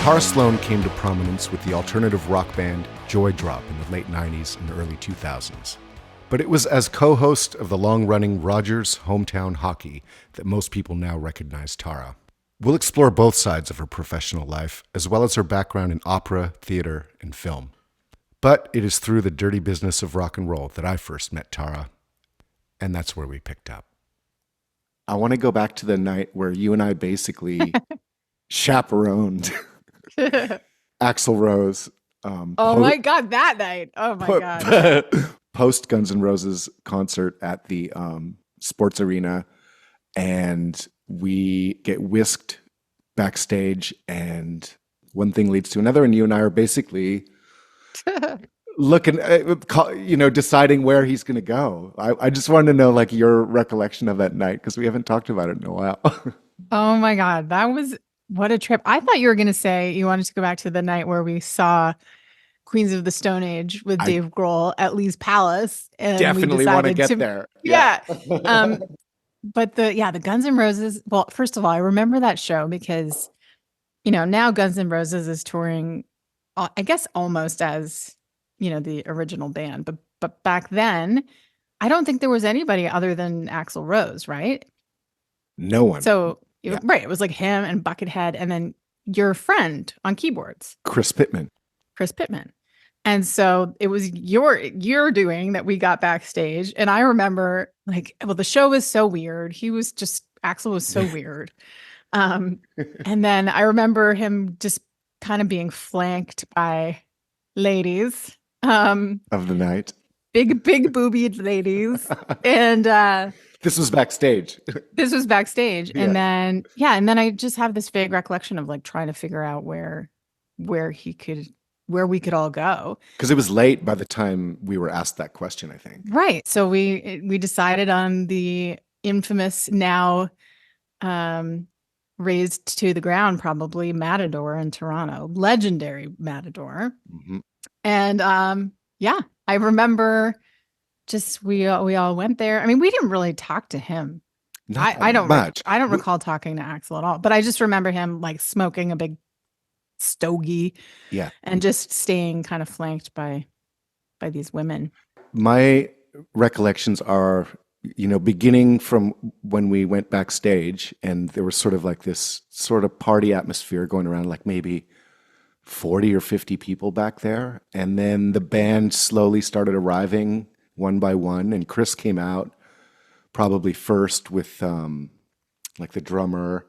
Tara Slone came to prominence with the alternative rock band Joydrop in the late 90s and the early 2000s. But it was as co-host of the long-running Rogers Hometown Hockey that most people now recognize Tara. We'll explore both sides of her professional life, as well as her background in opera, theater, and film. But it is through the dirty business of rock and roll that I first met Tara, and that's where we picked up. I want to go back to the night where you and I basically chaperoned Axl Rose. My God, that night. Oh my God. Post Guns N' Roses concert at the sports arena. And we get whisked backstage and one thing leads to another. And you and I are basically looking, deciding where he's going to go. I just wanted to know like your recollection of that night because we haven't talked about it in a while. Oh my God. What a trip. I thought you were going to say you wanted to go back to the night where we saw Queens of the Stone Age with Dave Grohl at Lee's Palace. And definitely want to get there. Yeah. But the Guns N' Roses, well, first of all, I remember that show because, now Guns N' Roses is touring, I guess almost as, the original band. But back then, I don't think there was anybody other than Axl Rose, right? No one. So, right. It was like him and Buckethead and then your friend on keyboards. Chris Pittman. And so it was your doing that we got backstage. And I remember the show was so weird. Axl was so weird. And then I remember him just kind of being flanked by ladies. Of the night. Big boobied ladies. And this was backstage. Yeah. And then I just have this vague recollection of trying to figure out where we could all go. Because it was late by the time we were asked that question, I think. Right. So we decided on the infamous now razed to the ground probably Matador in Toronto. Legendary Matador. Mm-hmm. And I remember just we all went there. I mean, we didn't really talk to him. I don't recall talking to Axl at all. But I just remember him smoking a big stogie, and just staying kind of flanked by these women. My recollections are, beginning from when we went backstage, and there was sort of this sort of party atmosphere going around, maybe 40 or 50 people back there, and then the band slowly started arriving one by one, and Chris came out probably first with the drummer,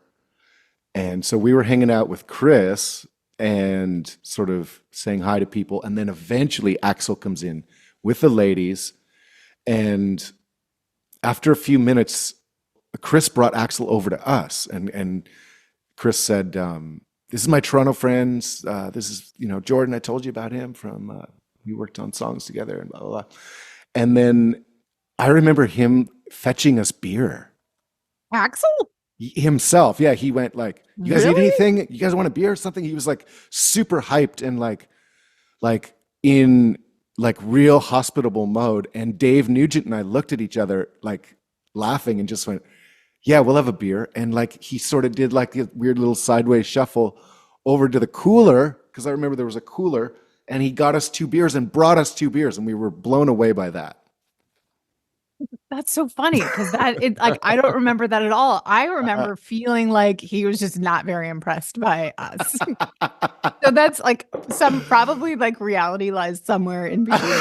and so we were hanging out with Chris and sort of saying hi to people. And then eventually Axl comes in with the ladies. And after a few minutes, Chris brought Axl over to us. And Chris said, this is my Toronto friends. This is, Jordon, I told you about him from, we worked on songs together and blah, blah, blah. And then I remember him fetching us beer. Axl? Himself, yeah, he went you guys need anything? You guys want a beer or something? He was super hyped and in real hospitable mode. And Dave Nugent and I looked at each other laughing and just went, yeah, we'll have a beer. And he sort of did a weird little sideways shuffle over to the cooler, because I remember there was a cooler, and he got us 2 beers and brought us 2 beers, and we were blown away by that. That's so funny because I don't remember that at all. I remember feeling like he was just not very impressed by us. So that's some probably reality lies somewhere in between.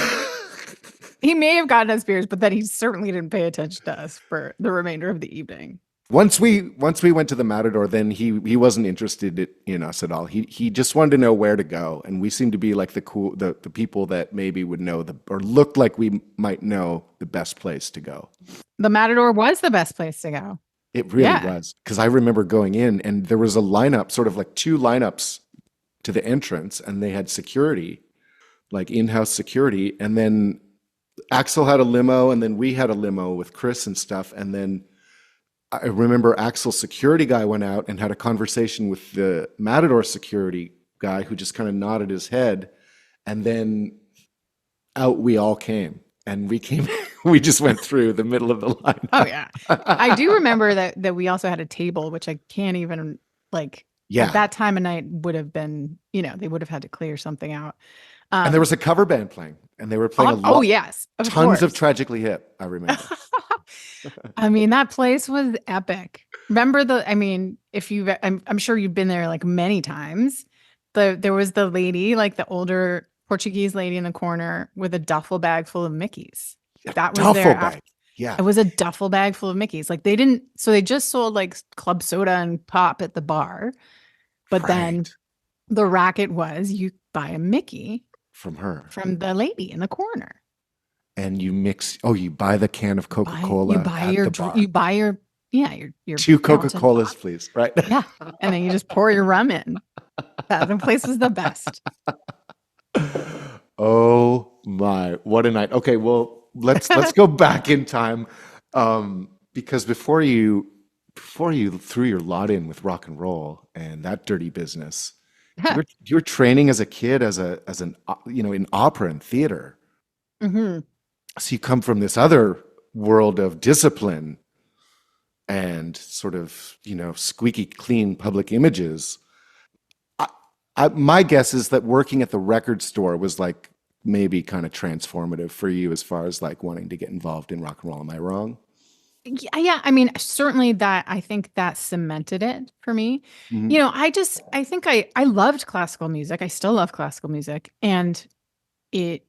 He may have gotten us beers, but then he certainly didn't pay attention to us for the remainder of the evening. Once we went to the Matador, then he wasn't interested in us at all. He just wanted to know where to go, and we seemed to be the people that maybe would know or looked like we might know the best place to go. The Matador was the best place to go. It really was, because I remember going in, and there was a lineup, sort of 2 lineups to the entrance, and they had security, in-house security, and then Axl had a limo, and then we had a limo with Chris and stuff, and then I remember Axl's security guy went out and had a conversation with the Matador security guy who just kind of nodded his head. And then out we all came. And we just went through the middle of the line. Oh, yeah. I do remember that we also had a table, which I can't even Like Yeah. that time of night would have been, they would have had to clear something out. And there Um, was a cover band playing, and they were playing a oh lot, yes, of tons of course. Tragically Hip, I remember. I mean, that place was epic. Remember I mean, if you've, I'm sure you've been there like many times. There was the lady, like the older Portuguese lady in the corner with a duffel bag full of Mickeys. A That was duffel there bag. after. Yeah. It was a duffel bag full of Mickeys. Like so they just sold like club soda and pop at the bar. But then Right. the racket was you buy a Mickey From her. from the lady in the corner. And you buy the can of You Coca-Cola buy at your the bar. yeah, your 2 fountain Coca-Colas, pop. please. Right. Yeah. And then you just pour your rum in. That place was the best. Oh my, what a night. Okay, well, let's go back in time. Because before you threw your lot in with rock and roll and that dirty business, you were training as a kid in opera and theater. hmm So you come from this other world of discipline and sort of, squeaky clean public images. My guess is that working at the record store was like maybe kind of transformative for you as far as like wanting to get involved in rock and roll. Am I wrong? Yeah, I mean, certainly I think that cemented it for me. Mhm. I think I loved classical music. I still love classical music. And it,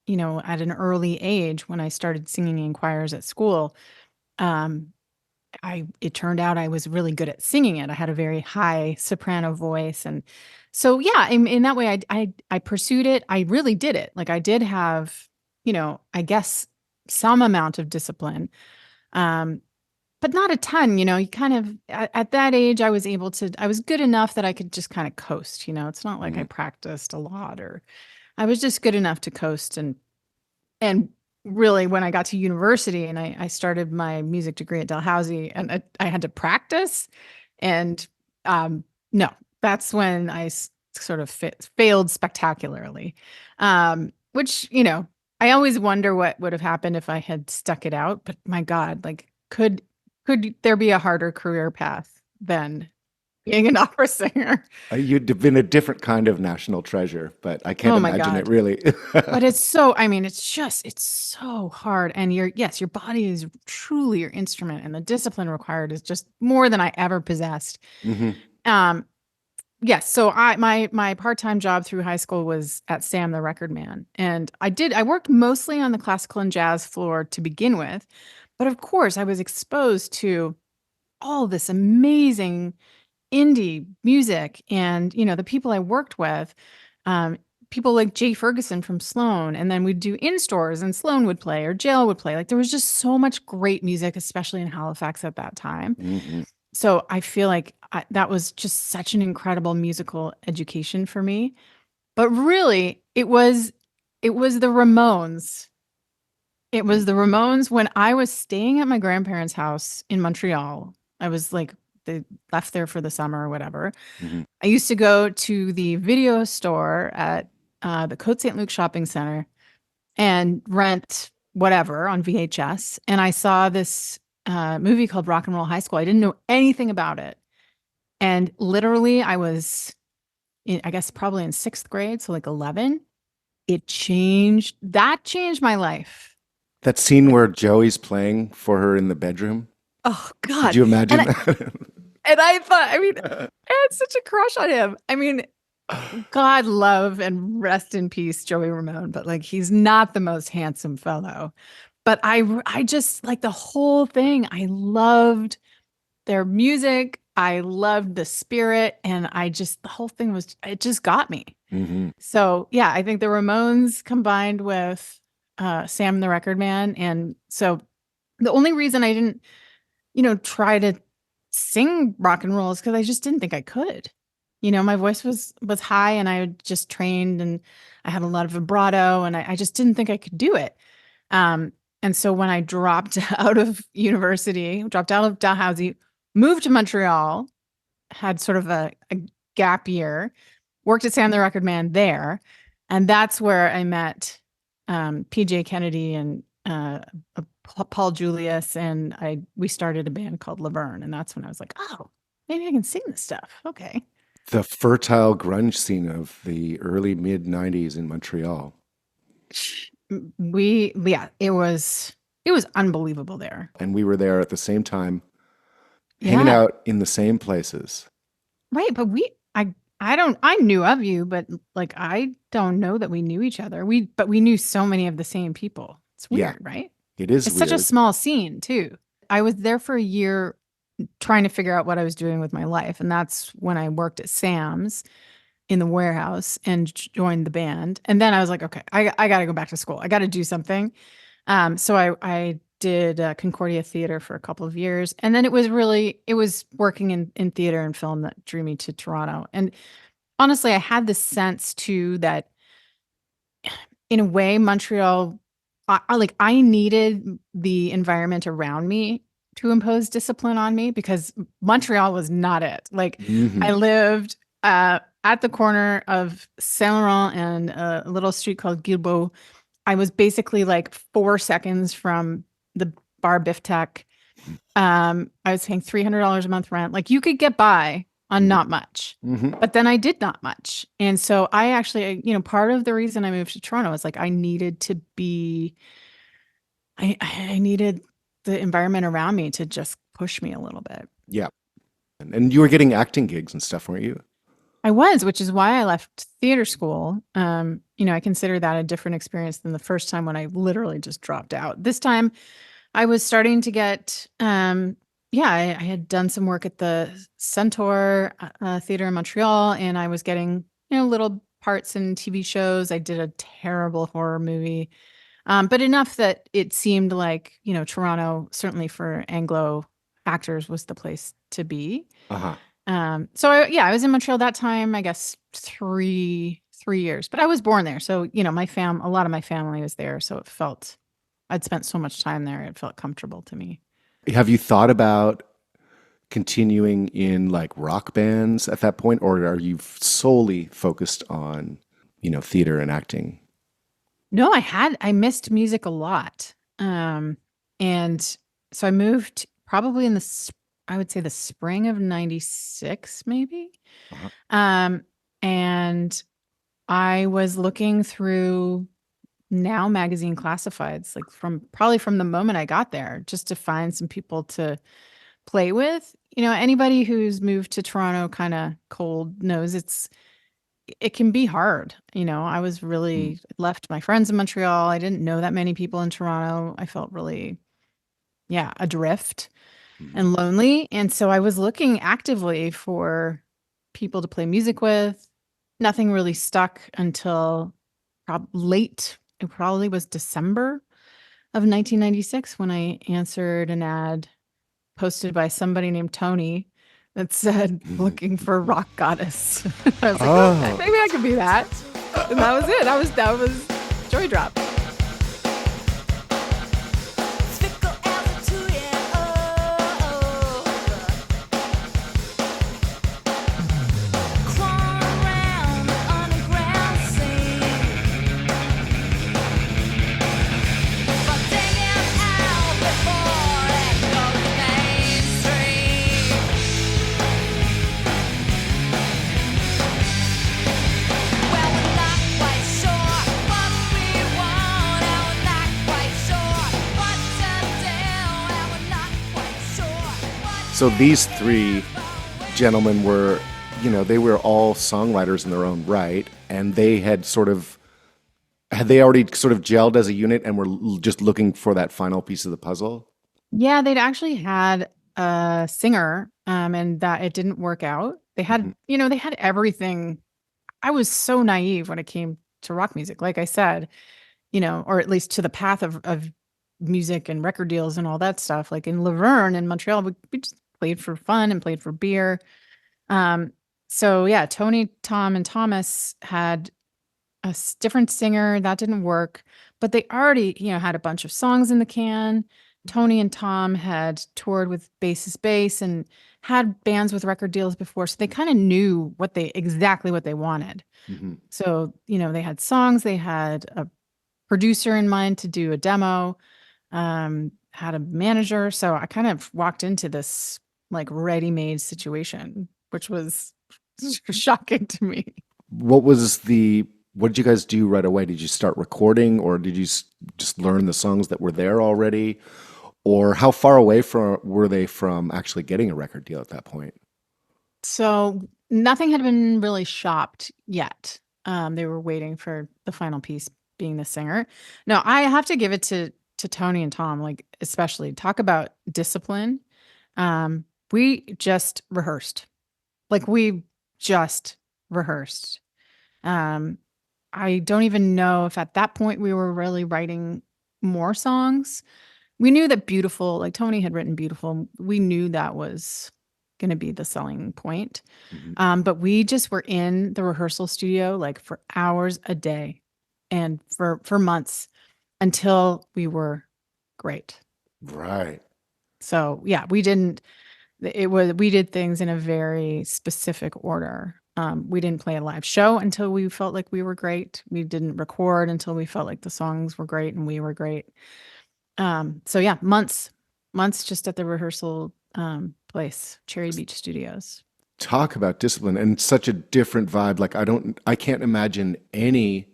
at an early age when I started singing in choirs at school, um, it turned out I was really good at singing it. I had a very high soprano voice. And so, yeah, in that way, I pursued it. I really did it. Like I did have, I guess some amount of discipline. Um, but not a ton, you kind of, at that age, I was good enough that I could just kind of coast, it's not like I Mhm. practiced a lot or I was just good enough to coast. And really, when I got to university and I started my music degree at Dalhousie and I had to practice. And no, that's when sort of failed spectacularly. Which, I always wonder what would have happened if I had stuck it out. But my God, like, could there be a harder career path than being an opera singer? You'd have been a different kind of national treasure, but I can't Oh my imagine it God. really. But I mean, it's so hard. And yes, your body is truly your instrument and the discipline required is just more than I ever possessed. Mhm. Um, yes. So my part-time job through high school was at Sam the Record Man. And I worked mostly on the classical and jazz floor to begin with. But of course, I was exposed to all this amazing indie music and the people I worked with, um, people like Jay Ferguson from Sloan, and then we'd do in stores and Sloan would play or Jail would play. Like there was just so much great music, especially in Halifax at that time. Mhm. So I feel like that was just such an incredible musical education for me. But really, it was the Ramones. It was the Ramones when I was staying at my grandparents' house in Montreal. I was like, they left there for the summer or whatever. Mhm. I used to go to the video store at the Côte St. Luc shopping center and rent whatever on VHS. And I saw this movie called Rock and Roll High School. I didn't know anything about it. And literally, I was, I guess, probably in sixth grade, so like 11. That changed my lich. That scene where Joey's playing for her in the bedroom. Oh Could God. you And imagine I, and I thought, I mean, I had such a crush on him. I mean, that? God love and rest in peace, Joey Ramone, but like he's not the most handsome fellow. But I just like the whole thing. I loved their music. I loved the spirit. And the whole thing it just got me. Mhm. So yeah, I think the Ramones combined with Sam the Record Man. And so the only reason I didn't, try to sing rock and roll is because I just didn't think I could. My voice was high and I had just trained and I had a lot of vibrato and I just didn't think I could do it. And so when I dropped out of university, dropped out of Dalhousie, moved to Montreal, had sort of a gap year, worked at Sam the Record Man there. And that's where I met PJ Kennedy and Paul Julius. And we started a band called Laverne. And that's when I was like, oh, maybe I can sing this stuff. Okay. The fertile grunge scene of the early mid 90s in Montreal. Yeah, it was unbelievable there. And we were there at the same time, hanging Yeah. out in the same places. Right, but I knew of you, but like I don't know that we knew each other. We knew so many of the same people. It's Yeah, weird, right? it is It's such a weird. small scene too. I was there for a year trying to figure out what I was doing with my life, and that's when I worked at Sam's in the warehouse and joined the band. And then I was like, okay, I got to go back to school. I got to do something. So I did Concordia Theater for a couple of years, and then it was working in theater and film that drew me to Toronto. And honestly, I had this sense too that in a way, Montreal, I needed the environment around me to impose discipline on me because Montreal was not it. Like I Hmm. lived at the corner of Saint Laurent and a little street called Guilbeault. I was basically like 4 seconds from the bar Biff Tech. I was paying $300 a month rent. Like you could get by on not much, Hmm. but then I did not much. And so I actually, part of the reason I moved to Toronto was like I needed to be, I needed the environment around me to just push me a little bit. Yeah. And you were getting acting gigs and stuff, weren't you? I was, which is why I left theater school. I consider that a different experience than the first time when I literally just dropped out. This time I was starting to get, yeah, I had done some work at the Centaur Theater in Montreal, and I was getting, little parts in TV shows. I did a terrible horror movie, but enough that it seemed like, Toronto, certainly for Anglo actors, was the place to be. Uh-huh. So I was in Montreal that time, I guess 3 years, but I was born there. So, a lot of my family was there. So I'd spent so much time there. It felt comfortable to me. Have you thought about continuing in like rock bands at that point, or are you solely focused on, theater and acting? No, I missed music a lot. And so I moved probably I would say the spring of 96, maybe. Uh-huh. And I was looking through Now magazine classifieds, like probably from the moment I got there, just to find some people to play with. Anybody who's moved to Toronto kind of cold knows it can be hard. I was really left my friends in Montreal. I didn't know that many people in Toronto. I felt really, yeah, adrift Mhm. and lonely. And so I was looking actively for people to play music with. Nothing really stuck until it probably was December of 1996 when I answered an ad posted by somebody named Tony that said Mhm. looking for a rock goddess. I was like, oh, Oh, maybe I could be that. And that was it. That was Joydrop. so these three gentlemen were, they were all songwriters in their own right, and had they already sort of gelled as a unit and were just looking for that final piece of the puzzle? Yeah, they'd actually had a singer, and that it didn't work out. Hmm. They had everything. I was so naive when it came to rock music, like I said, or at least to the path of music and record deals and all that stuff. Like in Laverne in Montreal, we just played for fun and played for beer. Um, so yeah, Tony, Tom, and Thomas had different singer that didn't work, but they already, had a bunch of songs in the can. Tony and Tom had toured with Bass's Bass and had bands with record deals before, so they kind of knew exactly what they wanted. Hmm. So, they had songs, they had a producer in mind to do a demo, had a manager. So I kind of walked into this like ready-made situation, which was shocking to me. What did you guys do right away? Did you start recording, or did you just learn the songs that were there already? Or how far away were they from actually getting a record deal at that point? So nothing had been really shopped yet. They were waiting for the final piece, being the singer. No, I have to give it to Tony and Tom, like especially talk about discipline. We just rehearsed. Like we just rehearsed. Um, I don't even know if at that point we were really writing more songs. We knew that Beautiful, like Tony had written Beautiful. We knew that was going to be the selling point. Mhm. But we just were in the rehearsal studio like for hours a day and for months until we were great. Right. So yeah, we did things in a very specific order. We didn't play a live show until we felt like we were great. We didn't record until we felt like the songs were great and we were great. So yeah, months just at the rehearsal place, Cherry Beach Studios. Talk about discipline and such a different vibe. Like I can't imagine any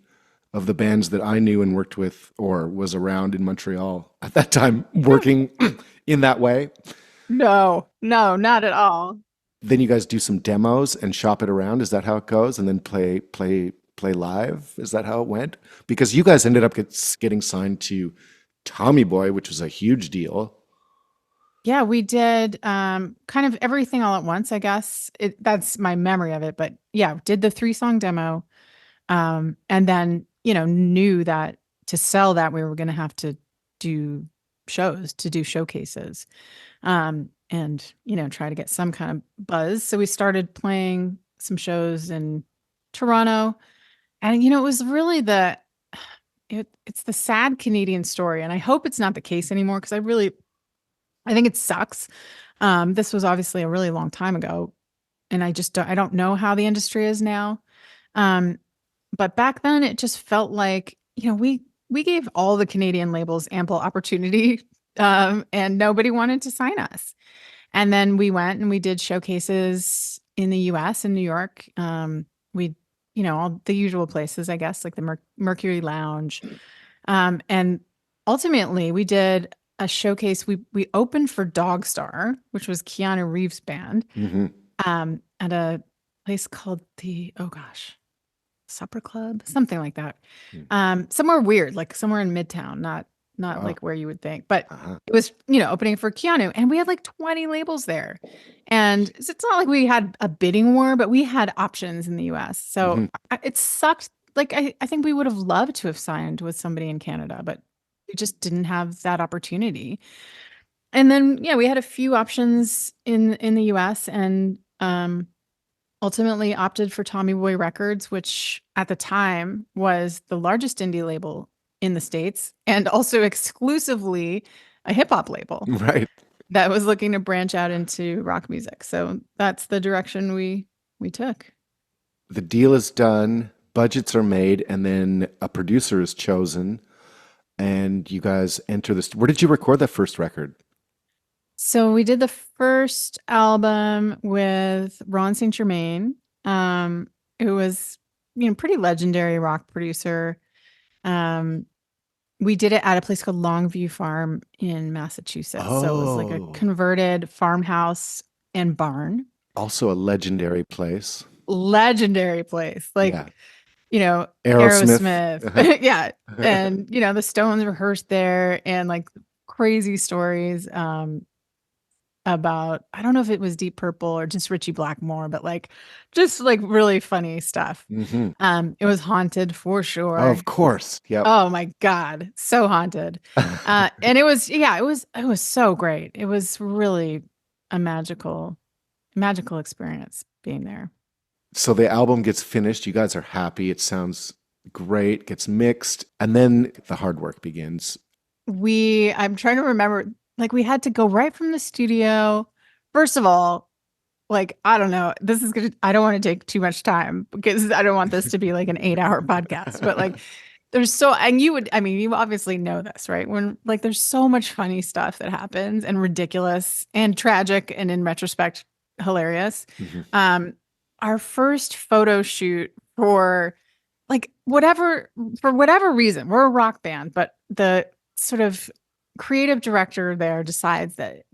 of the bands that I knew and worked with or was around in Montreal at that time working in that way. No, not at all. Then you guys do some demos and shop it around. Is that how it goes? And then play live. Is that how it went? Because you guys ended up getting signed to Tommy Boy, which was a huge deal. Yeah, we did kind of everything all at once, I guess. That's my memory of it. But yeah, did the 3-song demo. And then, knew that to sell that we were going to have to do shows, to do showcases. And, try to get some kind of buzz. So we started playing some shows in Toronto. And, it was really it's the sad Canadian story. And I hope it's not the case anymore because I think it sucks. This was obviously a really long time ago. And I don't know how the industry is now. But back then it just felt like, we gave all the Canadian labels ample opportunity. And nobody wanted to sign us. And then we went and we did showcases in the US in New York. We, all the usual places, I guess, like the Mercury Lounge. And ultimately we did a showcase. We opened for Dogstar, which was Keanu Reeves' band, Hmm. at a place called Supper Club, something like that. Somewhere weird, like somewhere in Midtown, not Oh, like where you would think, but uh-huh. it was, opening for Keanu, and we had like 20 labels there. And it's not like we had a bidding war, but we had options in the US. So Hmm. it sucked. Like, I think we would have loved to have signed with somebody in Canada, but we just didn't have that opportunity. And then, yeah, we had a few options in the US and ultimately opted for Tommy Boy Records, which at the time was the largest indie label in the States and also exclusively a hip hop label Right. that was looking to branch out into rock music. So that's the direction we took. The deal is done, budgets are made, and then a producer is chosen, and you guys enter this. Where did you record that first record? So we did the first album with Ron St. Germain, who was, pretty legendary rock producer. We did it at a place called Longview Farm in Massachusetts. So it was like a Oh, converted farmhouse and barn. also a legendary place. Legendary place. Yeah. Like, Aerosmith. Aerosmith. Yeah. And, the Stones rehearsed there and like crazy stories about, I don't know if it was Deep Purple or just Richie Blackmore, but just really funny stuff. Hmm. It was haunted for sure. Of course. Yep. Oh my God, so haunted. And it was, yeah, it was so great. It was really a magical experience being there. So the album gets finished. You guys are happy. It sounds great, gets mixed, and then the hard work begins. I'm trying to remember, we had to go right from the studio. First of all, I don't know, I don't want to take too much time because I don't want this to be like an 8-hour podcast, but and you obviously know this, right? When there's so much funny stuff that happens and ridiculous and tragic and in retrospect, hilarious. Mhm. our first photo shoot for like for whatever reason. We're a rock band, but the sort of creative director there decides that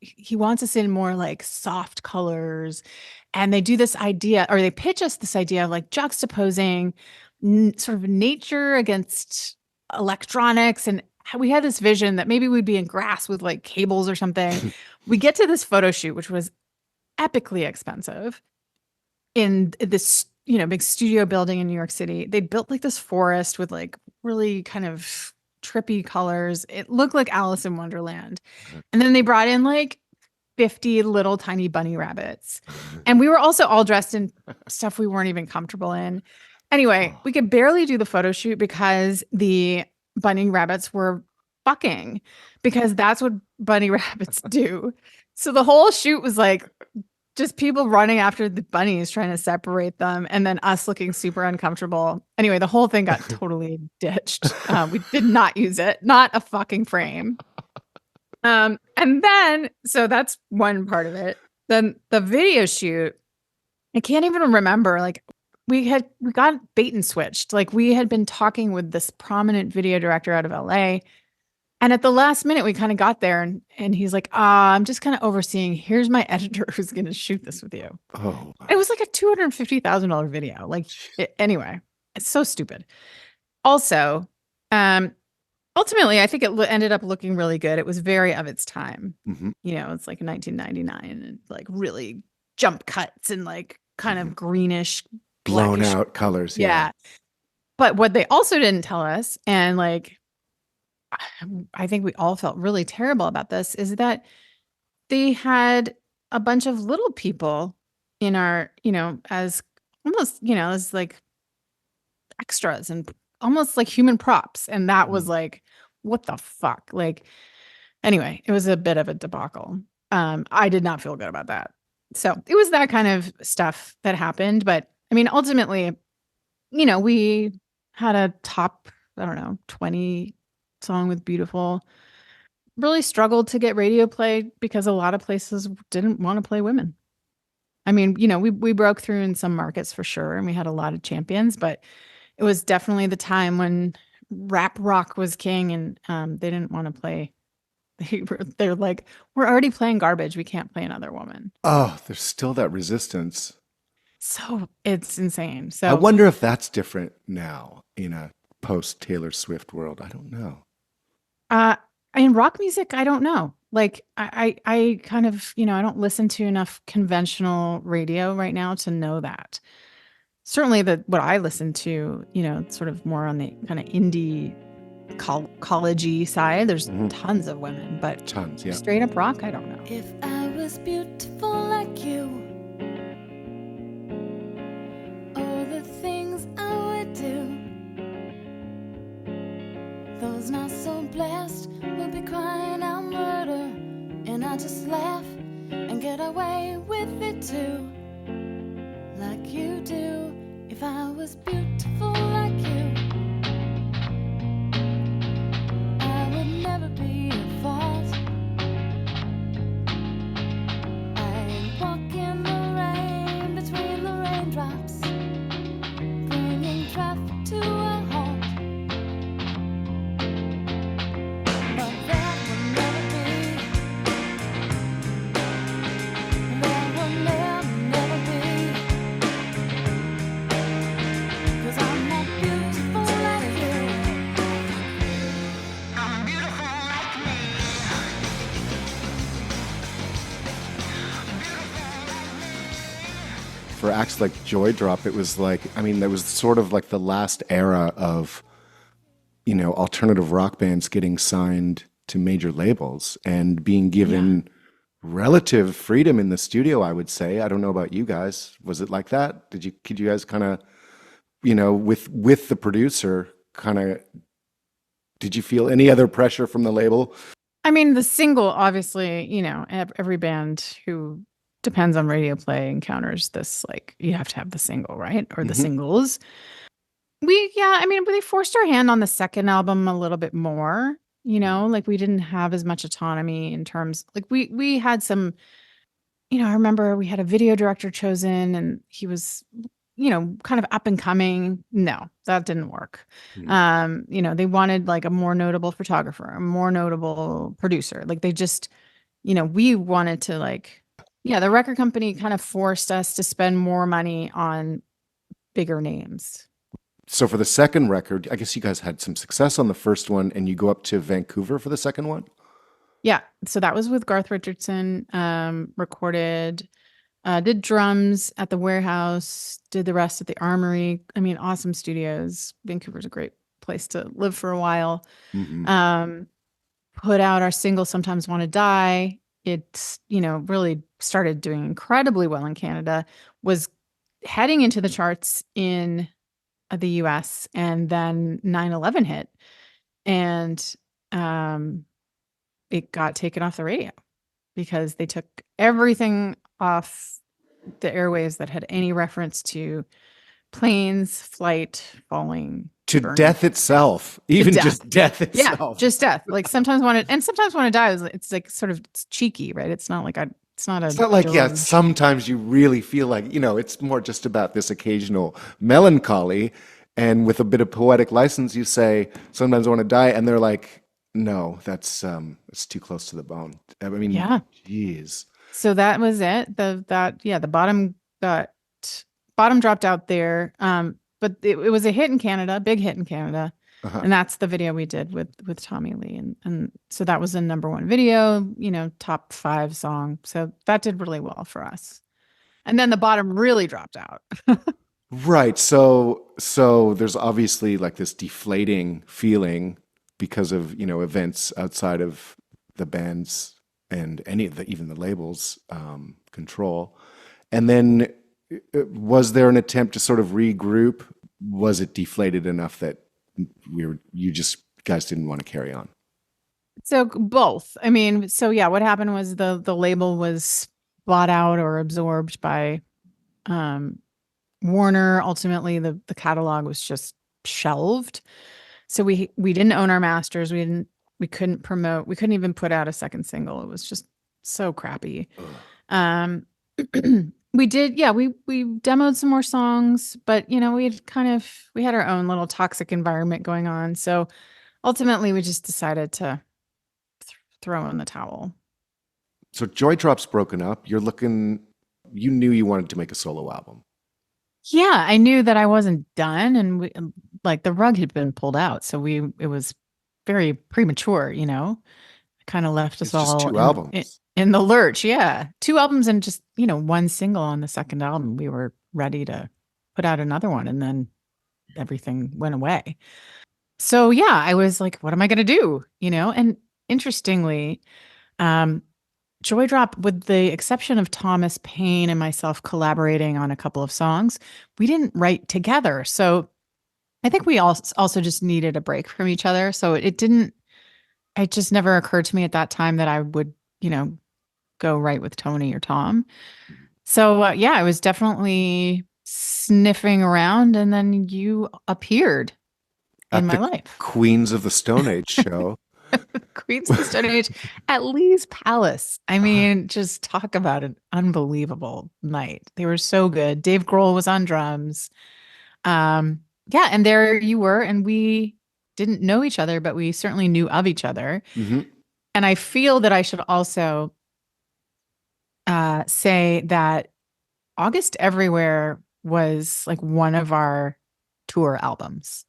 he wants us in more like soft colors. And they do this idea, or they pitch us this idea of like juxtaposing sort of nature against electronics. And we had this vision that maybe we'd be in grass with like cables or something. We get to this photo shoot, which was epically expensive in this, big studio building in New York City. They built like this forest with like really kind of trippy colors. It looked like Alice in Wonderland. And then they brought in like 50 little tiny bunny rabbits. And we were also all dressed in stuff we weren't even comfortable in. Anyway, we could barely do the photo shoot because the bunny rabbits were fucking, because that's what bunny rabbits do. So the whole shoot was like just people running after the bunnies trying to separate them, and then us looking super uncomfortable. Anyway, the whole thing got totally ditched. We did not use it, not a fucking frame. And then, so that's one part of it. Then the video shoot, I can't even remember. Like we got bait and switched. Like we had been talking with this prominent video director out of LA. And at the last minute, we kind of got there and he's like, I'm just kind of overseeing. Here's my editor who's going to shoot this with you. Oh, it was like a $250,000 video. Like anyway, it's so stupid. Also, ultimately, I think it ended up looking really good. It was very of its time. mm-hmm. It's like 1999 and like really jump cuts and like kind of greenish, blown blackish out colors. Yeah. But what they also didn't tell us, and like, I think we all felt really terrible about this, is that they had a bunch of little people in our, as almost, as like extras and almost like human props. And that was like, what the fuck? Like, anyway, it was a bit of a debacle. I did not feel good about that. So it was that kind of stuff that happened. But I mean, ultimately, we had a top, 20 song with Beautiful. Really struggled to get radio play because a lot of places didn't want to play women. I mean, we broke through in some markets for sure, and we had a lot of champions, but it was definitely the time when rap rock was king, and they didn't want to play. They're like, we're already playing garbage. We can't play another woman. Oh, there's still that resistance. So it's insane. So I wonder if that's different now in a post Taylor Swift world. I don't know. In rock music, I don't know. Like I kind of, I don't listen to enough conventional radio right now to know that. Certainly what I listen to, sort of more on the kind of indie college-y side, there's tons of women, but tons, yeah. Straight up rock, I don't know. If I was beautiful like you, all the things I would do, those not so blessed will be crying out murder, and I just laugh and get away with it too, like you do. If I was beautiful like you, I would never be at fault. I walk in the rain between the raindrops, bringing traffic to a halt. But that will never be. That will never be. 'Cause I'm not beautiful like you. I'm beautiful like me. For acts like Joydrop, it was like, there was sort of like the last era of, alternative rock bands getting signed to major labels and being given relative freedom in the studio, I would say. I don't know about you guys. Was it like that? Could you guys kind of, with the producer, kind of, did you feel any other pressure from the label? I mean, the single, obviously, every band who depends on radio play encounters this, like, you have to have the single, right? Or the singles. They forced our hand on the second album a little bit more, like we didn't have as much autonomy in terms, like we had some I remember we had a video director chosen and he was, kind of up and coming. No, that didn't work. They wanted like a more notable photographer, a more notable producer. Like they just, we wanted to the record company kind of forced us to spend more money on bigger names. So for the second record, I guess you guys had some success on the first one, and you go up to Vancouver for the second one? Yeah. So that was with Garth Richardson, recorded, did drums at the Warehouse, did the rest at the Armory. I mean, awesome studios. Vancouver's a great place to live for a while. Put out our single, Sometimes Want to Die. It's, really started doing incredibly well in Canada, was heading into the charts in the US, and then 9/11 hit. And it got taken off the radio because they took everything off the airways that had any reference to planes, flight, falling. To burning. death itself. Even just death itself. Yeah, just death. Like Sometimes Want to Die. It's like sort of it's cheeky, right? It's not like it's not like, sometimes you really feel like, it's more just about this occasional melancholy. And with a bit of poetic license, you say, Sometimes I Want to Die. And they're like, no, that's it's too close to the bone. I mean, geez. So that was it. The bottom dropped out there. But it was a hit in Canada, big hit in Canada. And that's the video we did with Tommy Lee. And so that was the number one video, top 5 song. So that did really well for us. And then the bottom really dropped out. Right. So there's obviously like this deflating feeling because of, events outside of the band's and even the label's control. And then was there an attempt to sort of regroup? Was it deflated enough that guys didn't want to carry on? So both. I mean, what happened was the label was bought out or absorbed by Warner. Ultimately, the catalog was just shelved. So we didn't own our masters. We couldn't promote. We couldn't even put out a second single. It was just so crappy. We did, we demoed some more songs, but we had our own little toxic environment going on. So ultimately we just decided to throw in the towel. So Joydrop's broken up. You knew you wanted to make a solo album. Yeah, I knew that I wasn't done, and the rug had been pulled out. So it was very premature, kind of left us all just 2 albums. In the lurch. Yeah. 2 albums and just, 1 single on the second album. We were ready to put out another one, and then everything went away. So yeah, I was like, what am I going to do? And interestingly, Joydrop, with the exception of Thomas Paine and myself collaborating on a couple of songs, we didn't write together. So I think we also just needed a break from each other. So it just never occurred to me at that time that I would, go write with Tony or Tom. So I was definitely sniffing around, and then you appeared in my life. Queens of the Stone Age show. Queens of the Stone Age at Lee's Palace. I mean, just talk about an unbelievable night. They were so good. Dave Grohl was on drums. And there you were, and we didn't know each other, but we certainly knew of each other. And I feel that I should also say that August Everywhere was like one of our tour albums.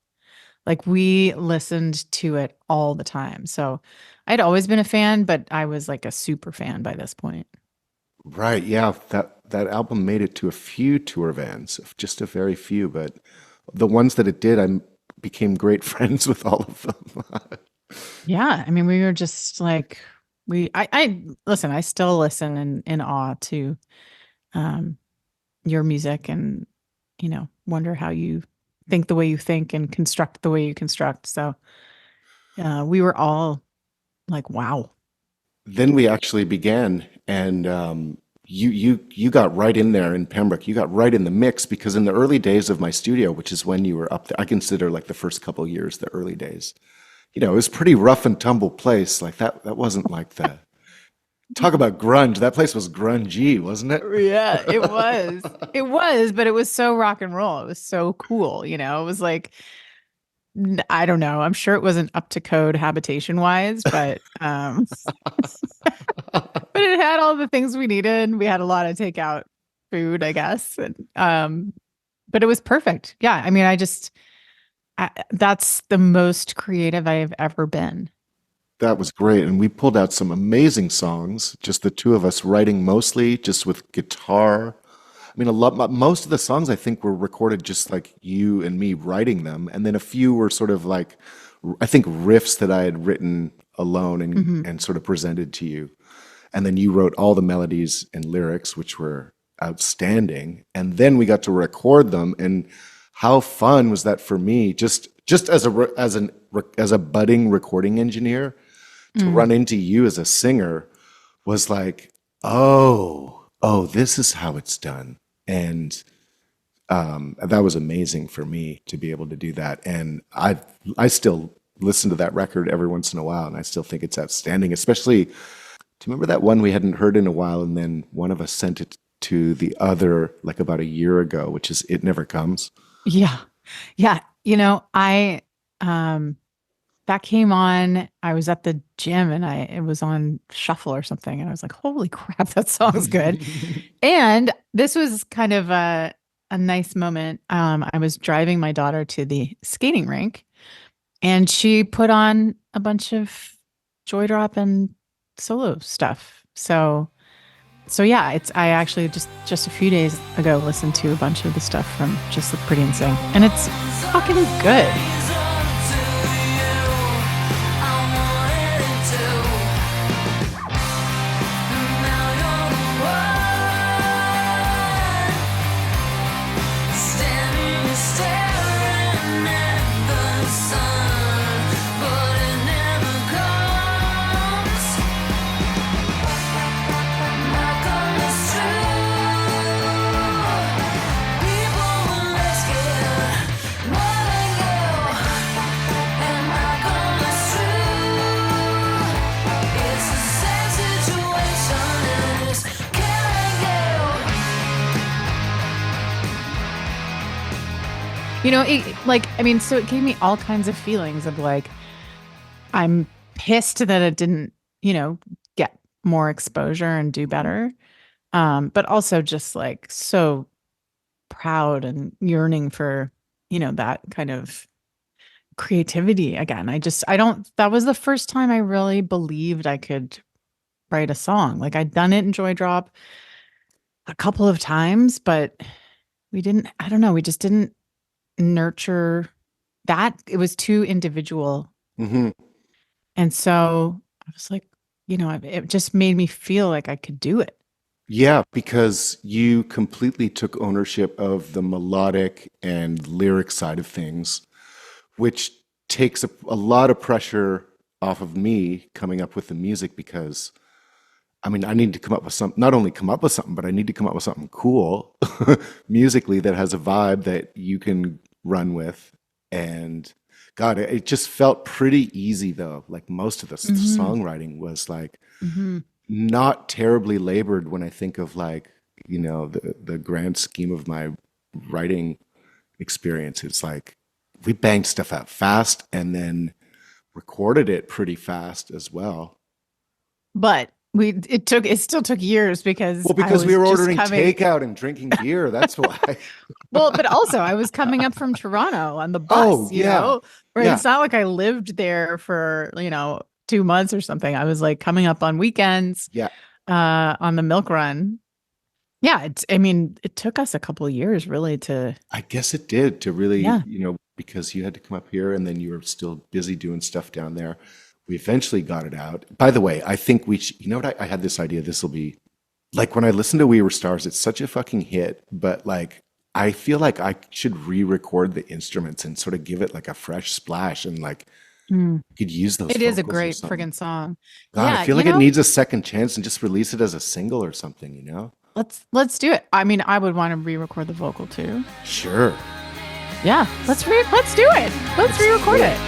Like we listened to it all the time. So I'd always been a fan, but I was like a super fan by this point. Right. Yeah. That album made it to a few tour vans, just a very few, but the ones that it did, I became great friends with all of them. Yeah. I mean, we were just like, I listen, I still listen in awe to your music, and, wonder how you think the way you think and construct the way you construct. So we were all like, wow. Then we actually began, and you got right in there in Pembroke. You got right in the mix, because in the early days of my studio, which is when you were up there, I consider like the first couple of years, the early days, it was a pretty rough and tumble place. Like that wasn't like Talk about grunge. That place was grungy, wasn't it? Yeah, it was. It was, but it was so rock and roll. It was so cool. You know, it was like, I don't know. I'm sure it wasn't up to code habitation wise, but but it had all the things we needed. We had a lot of takeout food, I guess. And but it was perfect. Yeah. I mean, that's the most creative I've ever been. That was great. And we pulled out some amazing songs, just the two of us writing mostly just with guitar. I mean, most of the songs I think were recorded just like you and me writing them. And then a few were sort of like, I think riffs that I had written alone and sort of presented to you. And then you wrote all the melodies and lyrics, which were outstanding. And then we got to record them. And how fun was that for me? Just as a budding recording engineer, to run into you as a singer was like, oh, this is how it's done. And that was amazing for me to be able to do that. And I still listen to that record every once in a while, and I still think it's outstanding. Especially, do you remember that one we hadn't heard in a while, and then one of us sent it to the other like about a year ago, which is It Never Comes? Yeah. Yeah. You know, that came on, I was at the gym and it was on shuffle or something. And I was like, holy crap, that song's good. And this was kind of a nice moment. I was driving my daughter to the skating rink and she put on a bunch of Joydrop and solo stuff. So yeah, I actually just a few days ago listened to a bunch of the stuff from Just Look Pretty and Sing. And it's fucking good. You know, so it gave me all kinds of feelings of like, I'm pissed that it didn't, get more exposure and do better. But also just like so proud and yearning for, that kind of creativity again. That was the first time I really believed I could write a song. Like I'd done it in Joydrop a couple of times, but we just didn't nurture that. It was too individual. Mm-hmm. And so I was like, it just made me feel like I could do it. Yeah, because you completely took ownership of the melodic and lyric side of things, which takes a lot of pressure off of me coming up with the music, because I mean, I need to come up with not only come up with something, but I need to come up with something cool musically that has a vibe that you can run with. And God, it just felt pretty easy though. Like most of the songwriting was like not terribly labored when I think of like, the grand scheme of my writing experience. It's like we banged stuff out fast and then recorded it pretty fast as well. But it still took years because we were ordering takeout and drinking beer. That's why. Well, but also I was coming up from Toronto on the bus, where it's not like I lived there for, 2 months or something. I was like coming up on weekends on the milk run. Yeah. It took us a couple of years really I guess it did to really, because you had to come up here and then you were still busy doing stuff down there. We eventually got it out. By the way, I think I had this idea. This will be like when I listen to We Were Stars, it's such a fucking hit, but like, I feel like I should re-record the instruments and sort of give it like a fresh splash and like, you could use those. It is a great friggin' song. God, I feel like it needs a second chance and just release it as a single or something, Let's do it. I mean, I would want to re-record the vocal too. Sure. Yeah, let's do it. Let's re-record it.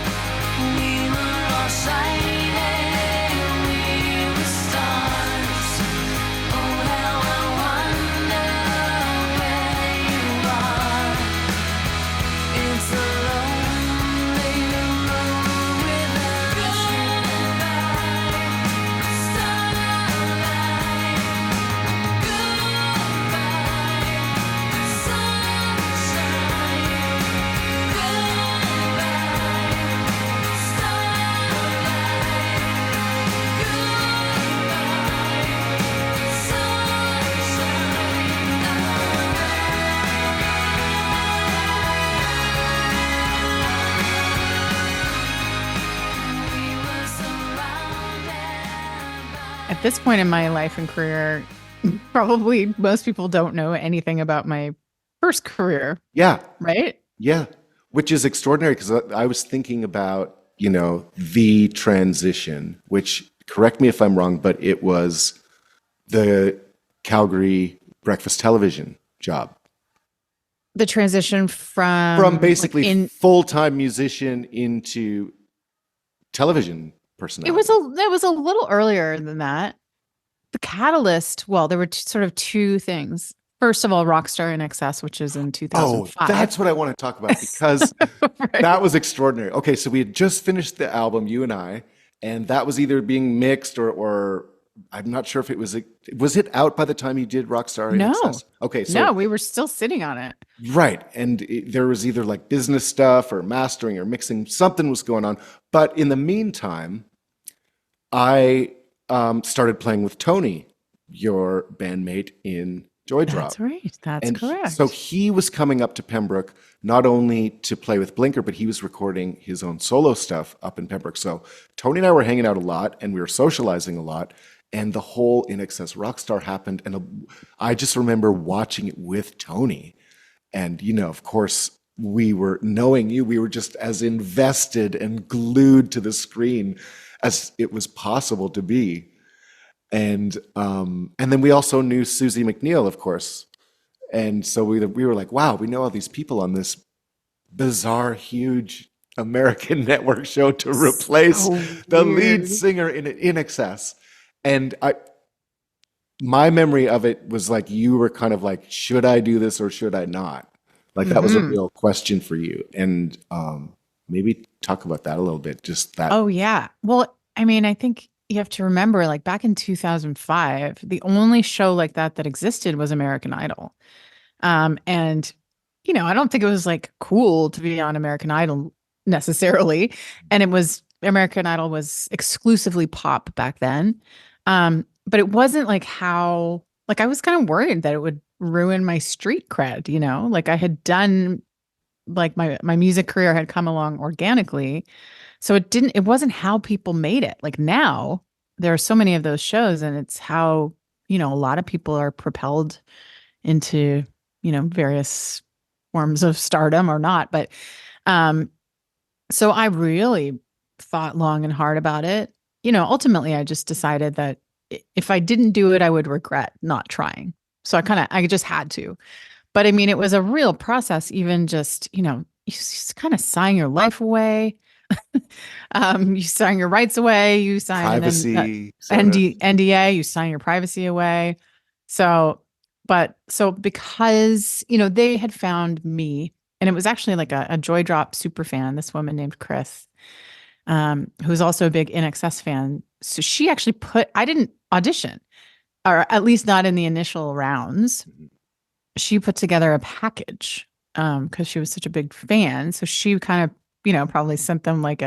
At this point in my life and career, probably most people don't know anything about my first career, Yeah. right? Yeah. Which is extraordinary because I was thinking about, the transition, which, correct me if I'm wrong, but it was the Calgary breakfast television job. The transition From basically in full-time musician into television personality. it was a little earlier than that. The catalyst, well, there were sort of two things. First of all, Rockstar in Excess, which is in 2005. That's what I want to talk about because Right. that was extraordinary. Okay, so we had just finished the album, you and I, and that was either being mixed or I'm not sure if it was it out by the time you did Rockstar in No. Excess? Okay, so No, we were still sitting on it. right, and there was either like business stuff or mastering or mixing, something was going on. But in the meantime, I started playing with Tony, your bandmate in Joydrop. That's right. That's And correct. so he was coming up to Pembroke not only to play with Blinker, but he was recording his own solo stuff up in Pembroke. So Tony and I were hanging out a lot and we were socializing a lot. And the whole In Excess Rockstar happened. And I just remember watching it with Tony. And, of course, we were knowing you, we were just as invested and glued to the screen as it was possible to be. And then we also knew Susie McNeil, of course. And so we were like, wow, we know all these people on this bizarre, huge American network show to replace the lead weird. singer in Excess. And my memory of it was like you were kind of like, should I do this or should I not? Like that was a real question for you. And maybe talk about that a little bit, just that. Oh, yeah. Well, I mean, I think you have to remember, like back in 2005, the only show like that existed was American Idol. And, I don't think it was like cool to be on American Idol necessarily. And American Idol was exclusively pop back then. But it wasn't like I was kind of worried that it would ruin my street cred, like I had done, like my music career had come along organically. So it wasn't how people made it. Like now there are so many of those shows and it's how, a lot of people are propelled into, various forms of stardom or not. But, so I really thought long and hard about it. Ultimately I just decided that if I didn't do it, I would regret not trying. So I just had to. But I mean, it was a real process, even just, you just kind of sign your life away. You sign your rights away, you sign Privacy, NDA, you sign your privacy away. So because, they had found me, and it was actually like a Joydrop super fan, this woman named Chris, who's also a big In Excess fan. So she actually I didn't audition, or at least not in the initial rounds. She put together a package because she was such a big fan. So she kind of, probably sent them like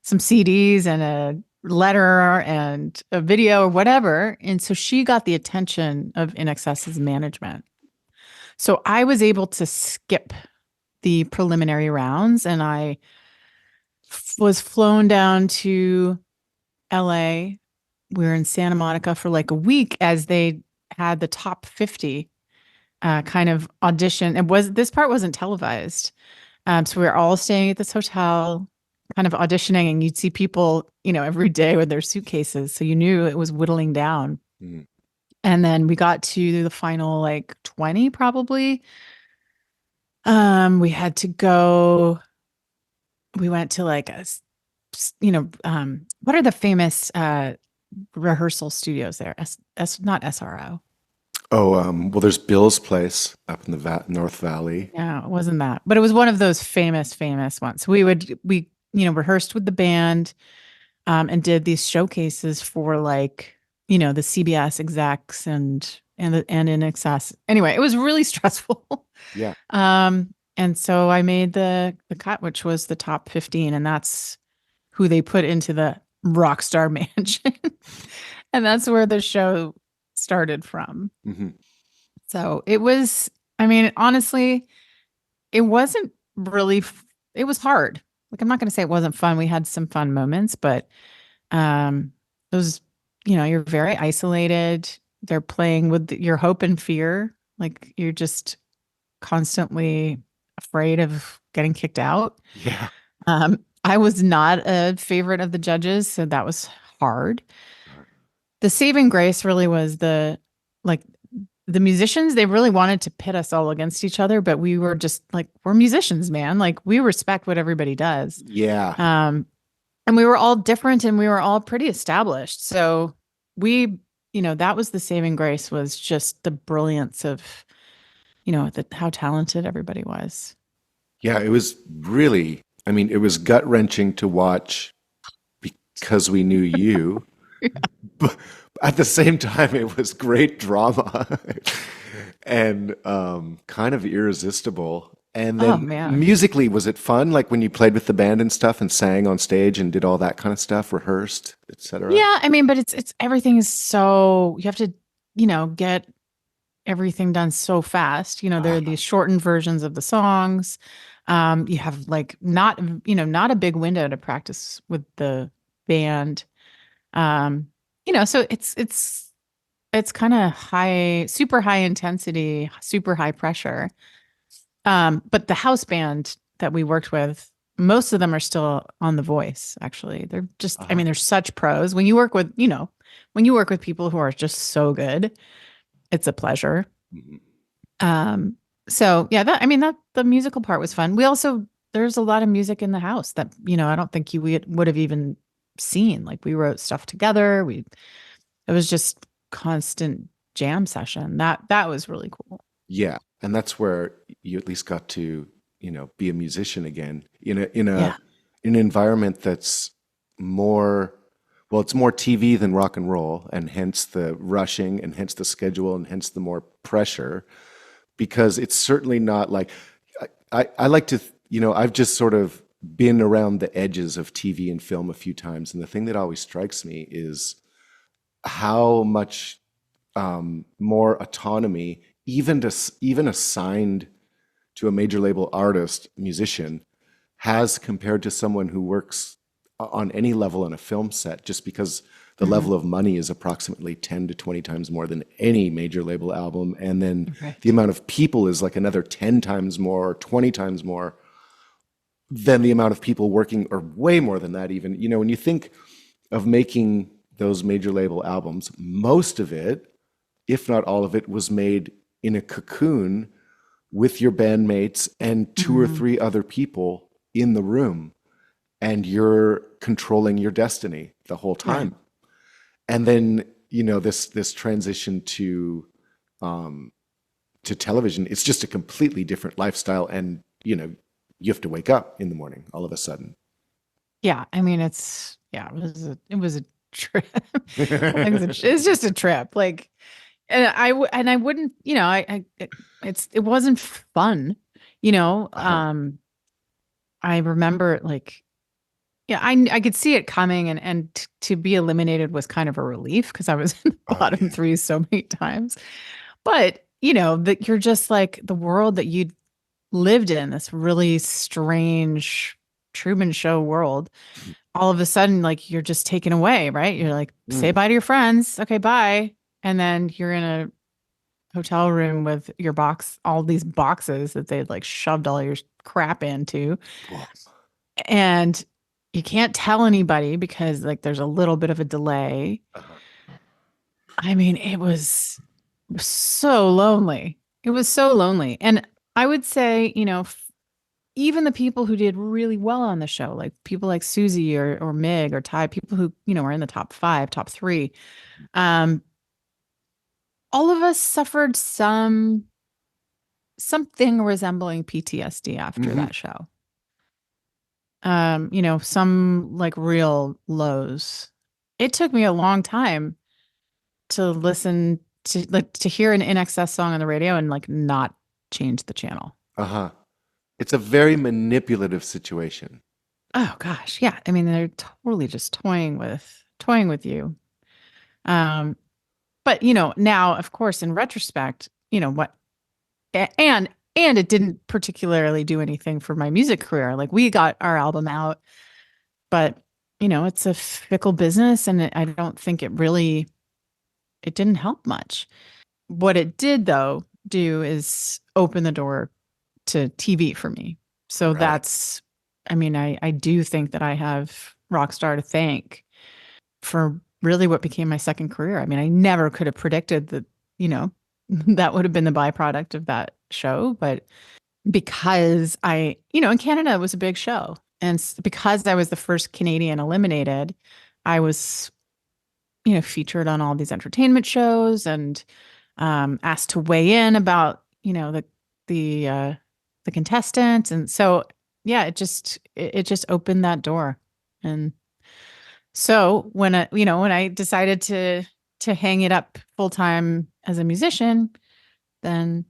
some CDs and a letter and a video or whatever. And so she got the attention of In Excess's management. So I was able to skip the preliminary rounds and I was flown down to LA. We were in Santa Monica for like a week as they had the top 50 kind of audition. This part wasn't televised. So we were all staying at this hotel, kind of auditioning, and you'd see people, every day with their suitcases. So you knew it was whittling down. Mm. And then we got to the final, like 20 probably. We had to go, we went to like what are the famous rehearsal studios there? Not SRO. Oh, well, there's Bill's Place up in the North Valley. No, it wasn't that, but it was one of those famous ones. We rehearsed with the band, and did these showcases for like, the CBS execs and In Excess. Anyway, it was really stressful. Yeah. And so I made the cut, which was the top 15, and that's who they put into the Rockstar Mansion, and that's where the show started from. Mm-hmm. So it was, I mean, honestly, it wasn't really, it was hard. Like, I'm not going to say it wasn't fun. We had some fun moments, but it was, you're very isolated. They're playing with your hope and fear. Like you're just constantly afraid of getting kicked out. Yeah. I was not a favorite of the judges, so that was hard. The saving grace really was the musicians. They really wanted to pit us all against each other, but we were just like, we're musicians, man. Like we respect what everybody does. Yeah. And we were all different and we were all pretty established. So that was the saving grace, was just the brilliance of, how talented everybody was. Yeah, it was really, it was gut-wrenching to watch because we knew you. But at the same time, it was great drama and kind of irresistible. And then musically, was it fun? Like when you played with the band and stuff and sang on stage and did all that kind of stuff, rehearsed, etc. Yeah, but it's everything is so, you have to, get everything done so fast. There are these shortened versions of the songs. You have like not a big window to practice with the band. So it's kind of super high intensity, super high pressure. But the house band that we worked with, most of them are still on The Voice, actually. They're just, they're such pros. When you work with people who are just so good, it's a pleasure. Mm-hmm. So yeah, the musical part was fun. There's a lot of music in the house that, I don't think you would have even seen. Like we wrote stuff together. It was just constant jam session. That was really cool. Yeah. And that's where you at least got to, be a musician again in an environment that's more, well, it's more TV than rock and roll, and hence the rushing and hence the schedule and hence the more pressure, because it's certainly not like, I like to, I've just sort of been around the edges of TV and film a few times. And the thing that always strikes me is how much more autonomy, even assigned to a major label artist, musician, has compared to someone who works on any level on a film set, just because the level of money is approximately 10 to 20 times more than any major label album. And then the amount of people is like another 10 times more or 20 times more than the amount of people working, or way more than that even. When you think of making those major label albums, most of it, if not all of it, was made in a cocoon with your bandmates and two or three other people in the room, and you're controlling your destiny the whole time. And then, this transition to television, it's just a completely different lifestyle. And, you have to wake up in the morning all of a sudden. Yeah. It was a trip. It's just a trip. Like, and I wouldn't, it wasn't fun, I remember like, yeah, I could see it coming, and to be eliminated was kind of a relief because I was in the bottom three so many times. But, that you're just like the world that you lived in, this really strange Truman Show world. All of a sudden, like you're just taken away, right? You're like, say bye to your friends. Okay, bye. And then you're in a hotel room with your all these boxes that they'd like shoved all your crap into. And you can't tell anybody because like there's a little bit of a delay. It was so lonely. It was so lonely. And I would say, even the people who did really well on the show, like people like Susie or Mig or Ty, people who, are in the top 5, top 3, all of us suffered something resembling PTSD after that show. Some like real lows. It took me a long time to listen to hear an INXS song on the radio and like not change the channel. It's a very manipulative situation. Oh gosh, yeah. They're totally just toying with you. But now of course in retrospect, what, and it didn't particularly do anything for my music career. Like we got our album out, but it's a fickle business, and I don't think it didn't help much. What it did, though, do is open the door to TV for me. So Right. I do think that I have Rockstar to thank for really what became my second career. I mean, I never could have predicted that, that would have been the byproduct of that show. But because in Canada, it was a big show. And because I was the first Canadian eliminated, I was, featured on all these entertainment shows and asked to weigh in about, the uh, the contestants. And so, yeah, it just opened that door. And so when I decided to hang it up full time as a musician, then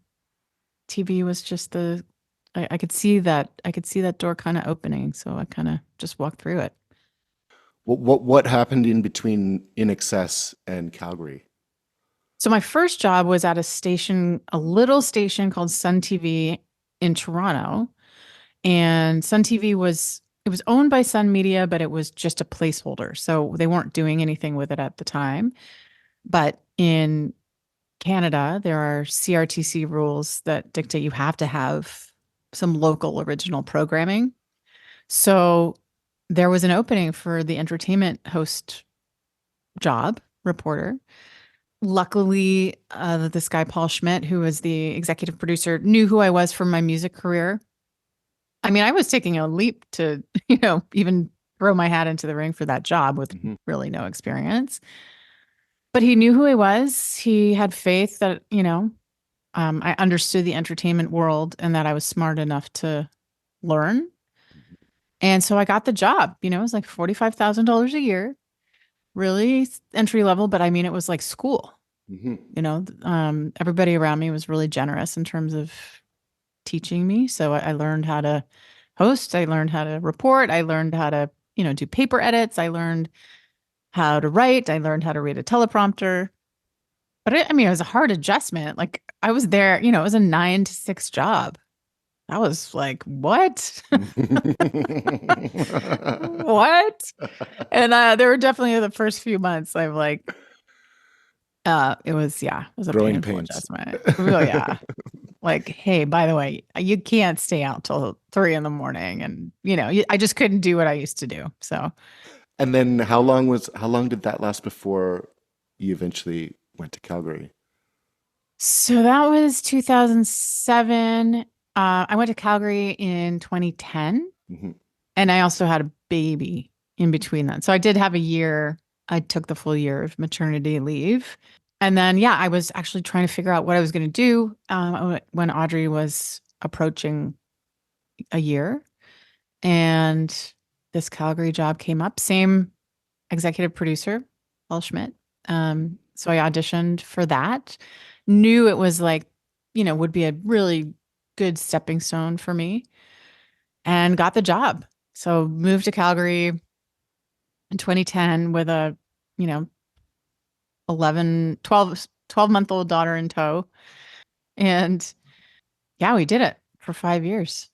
TV was just I could see that door kind of opening. So I kind of just walked through it. What happened in between In Excess and Calgary? So my first job was at a little station called Sun TV in Toronto. And Sun TV it was owned by Sun Media, but it was just a placeholder. So they weren't doing anything with it at the time. But in Canada, there are CRTC rules that dictate you have to have some local original programming. So there was an opening for the entertainment host job, reporter. Luckily, this guy, Paul Schmidt, who was the executive producer, knew who I was from my music career. I mean, I was taking a leap to, even throw my hat into the ring for that job with really no experience. But he knew who I was. He had faith that, I understood the entertainment world and that I was smart enough to learn. And so I got the job. It was like $45,000 a year, really entry level. But I mean, it was like school. Everybody around me was really generous in terms of teaching me. So I learned how to host. I learned how to report. I learned how to, do paper edits. I learned how to write. I learned how to read a teleprompter. But it was a hard adjustment. Like I was there, it was a 9 to 6 job. I was like, what? What? And there were definitely the first few months I've like, it was a Growing painful pains. adjustment. Oh yeah. Like, hey, by the way, you can't stay out till 3 a.m. and I just couldn't do what I used to do. So. And then how long did that last before you eventually went to Calgary? So that was 2007. I went to Calgary in 2010, and I also had a baby in between that. So I did have a year. I took the full year of maternity leave. And then, I was actually trying to figure out what I was going to do when Audrey was approaching a year. And this Calgary job came up. Same executive producer, Paul Schmidt. So I auditioned for that. Knew it was like, would be a really good stepping stone for me, and got the job. So moved to Calgary in 2010 with a, 12-month-old daughter in tow. And we did it for 5 years.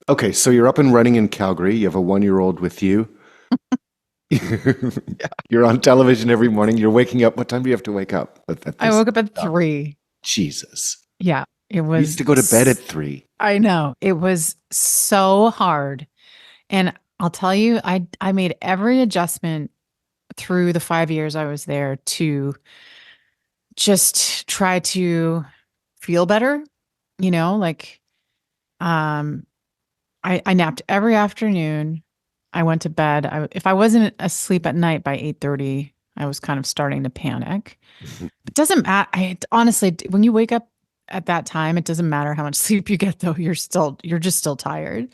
Okay, so you're up and running in Calgary. You have a 1-year-old with you. You're on television every morning. You're waking up. What time do you have to wake up? I woke up at 3. Jesus. Yeah, it was. You used to go to bed at 3. I know. It was so hard. And I'll tell you, I made every adjustment through the 5 years I was there to just try to feel better, like I napped every afternoon. I went to bed. If I wasn't asleep at night by 8:30, I was kind of starting to panic. It doesn't matter. Honestly, when you wake up at that time, it doesn't matter how much sleep you get, though. You're just still tired.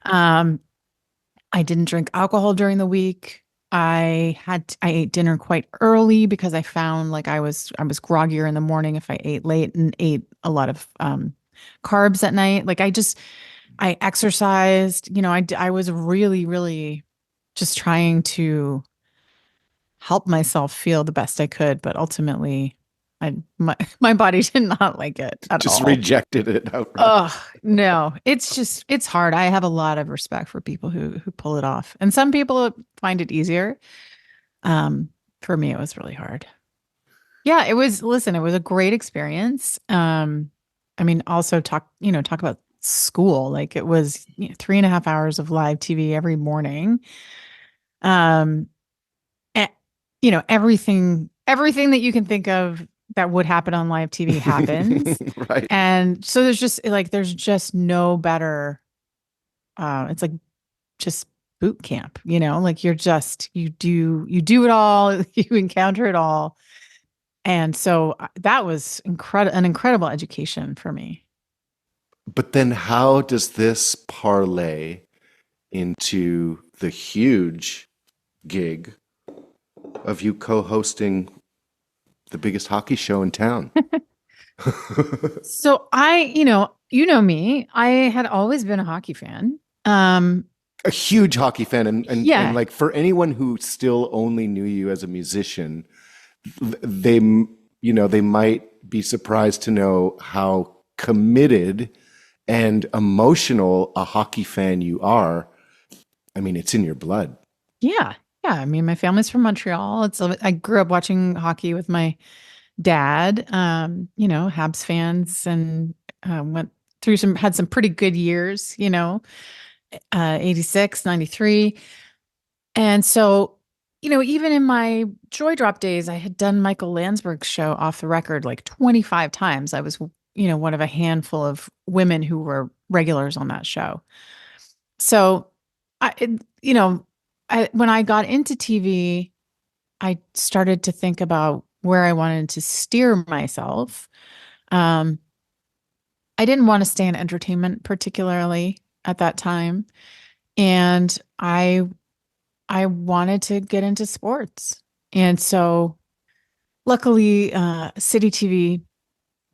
I didn't drink alcohol during the week. I ate dinner quite early because I found like I was groggier in the morning if I ate late, and ate a lot of carbs at night. Like I exercised, I was really, really just trying to help myself feel the best I could. But ultimately, my body did not like it at Just all. rejected it outright. Oh, no. It's hard. I have a lot of respect for people who pull it off. And some people find it easier. For me, it was really hard. Yeah, it was a great experience. I mean, also talk about school. Like it was 3.5 hours of live TV every morning. And, everything that you can think of that would happen on live TV happens. Right. And so there's just no better, it's like just boot camp, like you do it all, you encounter it all. And so that was an incredible education for me. But then how does this parlay into the huge gig of you co-hosting the biggest hockey show in town? So you know me, I had always been a hockey fan. A huge hockey fan. And Yeah. like for anyone who still only knew you as a musician, they might be surprised to know how committed and emotional a hockey fan you are. I mean, it's in your blood. Yeah. Yeah. I mean, my family's from Montreal. I grew up watching hockey with my dad, Habs fans, and went through had some pretty good years, 86, 93. And so, even in my Joydrop days, I had done Michael Landsberg's show Off the Record like 25 times. I was, one of a handful of women who were regulars on that show. So, when I got into TV, I started to think about where I wanted to steer myself. I didn't want to stay in entertainment particularly at that time. And I wanted to get into sports. And so luckily, City TV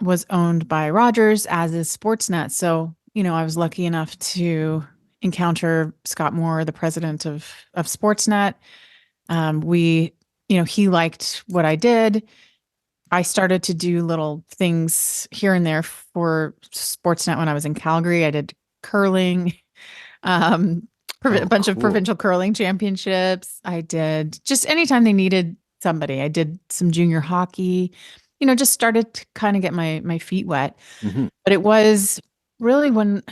was owned by Rogers, as is Sportsnet. So, I was lucky enough to encounter Scott Moore, the president of Sportsnet. He liked what I did. I started to do little things here and there for Sportsnet when I was in Calgary. I did curling, a bunch of provincial curling championships. I did just anytime they needed somebody. I did some junior hockey, just started to kind of get my feet wet. Mm-hmm. But it was really when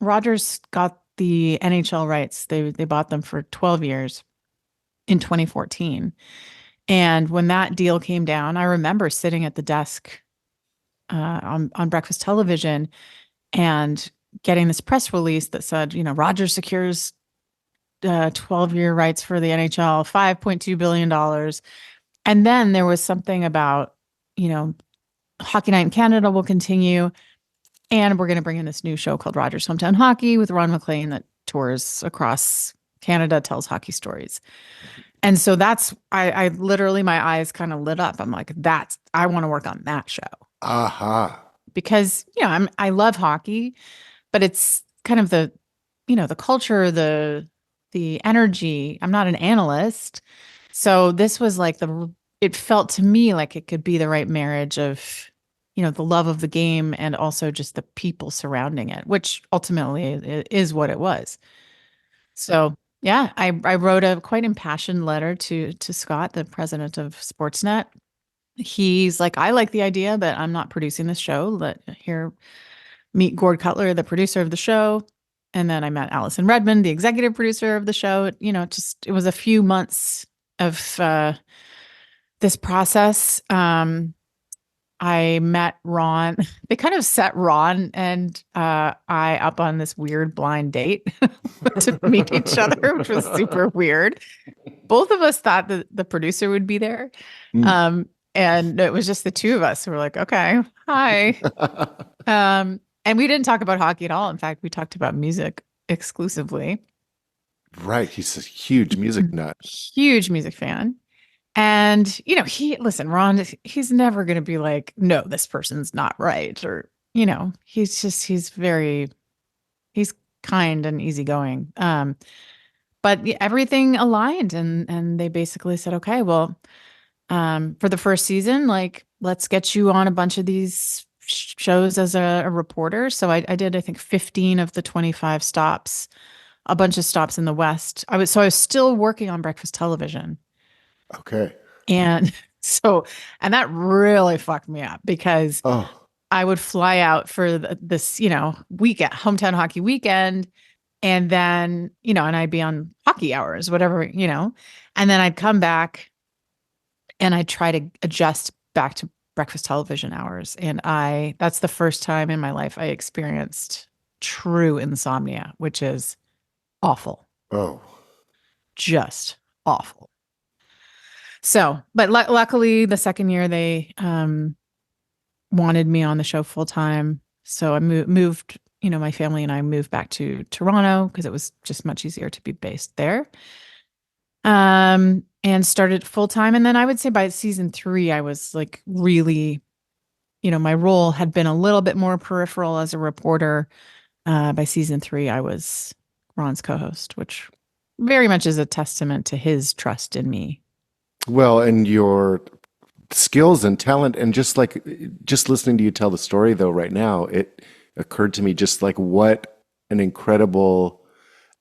Rogers got the NHL rights, they bought them for 12 years in 2014. And when that deal came down, I remember sitting at the desk on breakfast television and getting this press release that said, Rogers secures 12-year rights for the NHL, $5.2 billion. And then there was something about, Hockey Night in Canada will continue. And we're going to bring in this new show called Rogers Hometown Hockey with Ron MacLean that tours across Canada, tells hockey stories. And so that's, I literally, my eyes kind of lit up. I'm like, I want to work on that show. Aha. Because, I love hockey, but it's kind of the culture, the energy. I'm not an analyst. So this was like it felt to me like it could be the right marriage of, the love of the game and also just the people surrounding it, which ultimately is what it was. So yeah, I wrote a quite impassioned letter to Scott, the president of Sportsnet. He's like, I like the idea, but I'm not producing this show. Meet Gord Cutler, the producer of the show. And then I met Allison Redmond, the executive producer of the show. It was a few months of this process. I met Ron. They kind of set Ron and I up on this weird blind date to meet each other, which was super weird. Both of us thought that the producer would be there. And it was just the two of us. So we're like, okay, hi. And we didn't talk about hockey at all. In fact, we talked about music exclusively. Right. He's a huge music nut. Huge music fan. And, Ron, he's never going to be like, no, this person's not right. Or, he's kind and easygoing. But everything aligned and they basically said, okay, well, for the first season, like let's get you on a bunch of these shows as a reporter. So I did, I think, 15 of the 25 stops, a bunch of stops in the West. I was still working on breakfast television. Okay. And and that really fucked me up because Oh, I would fly out for this, weekend, hometown hockey weekend. And then, and I'd be on hockey hours, whatever, and then I'd come back and I'd try to adjust back to breakfast television hours. And that's the first time in my life I experienced true insomnia, which is awful, oh. just awful. So, but luckily the second year they wanted me on the show full time. So I moved, my family and I moved back to Toronto because it was just much easier to be based there. And started full time. And then I would say by season 3, I was like really, my role had been a little bit more peripheral as a reporter. By season 3, I was Ron's co-host, which very much is a testament to his trust in me. Well, and your skills and talent, and just listening to you tell the story though right now, it occurred to me just like what an incredible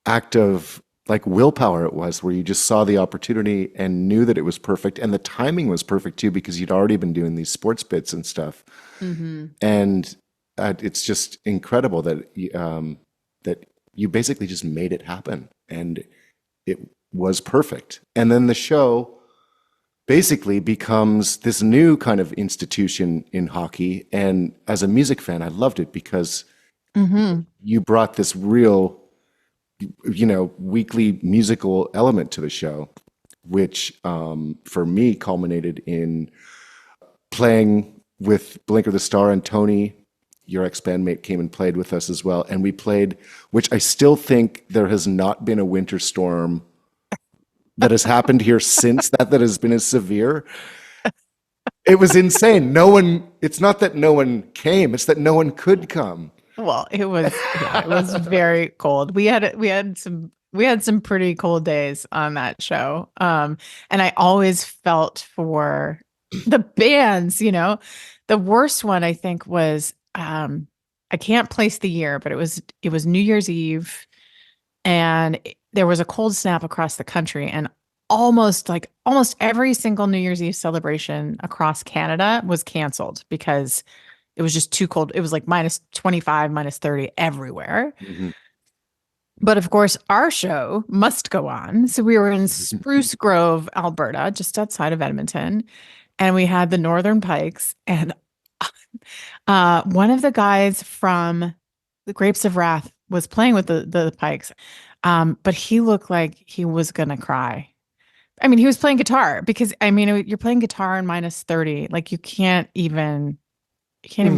act of like willpower it was, where you just saw the opportunity and knew that it was perfect, and the timing was perfect too because you'd already been doing these sports bits and stuff. Mm-hmm. And it's just incredible that you basically just made it happen, and it was perfect. And then the show basically becomes this new kind of institution in hockey. And as a music fan, I loved it because you brought this real, weekly musical element to the show, which for me culminated in playing with Blinker the Star, and Tony, your ex-bandmate, came and played with us as well. And we played, which I still think there has not been a winter storm that has happened here since that has been as severe. It was insane. It's not that no one came, it's that no one could come. Well, it was very cold. We had some pretty cold days on that show. And I always felt for the bands, the worst one I think was, I can't place the year, but it was New Year's Eve, and there was a cold snap across the country, and almost every single New Year's Eve celebration across Canada was canceled because it was just too cold. It was like minus 25, minus 30 everywhere. Mm-hmm. But of course, our show must go on. So we were in Spruce Grove, Alberta, just outside of Edmonton, and we had the Northern Pikes, and one of the guys from the Grapes of Wrath was playing with the Pikes, but he looked like he was gonna cry. I mean, he was playing guitar because you're playing guitar in minus 30, like you can't even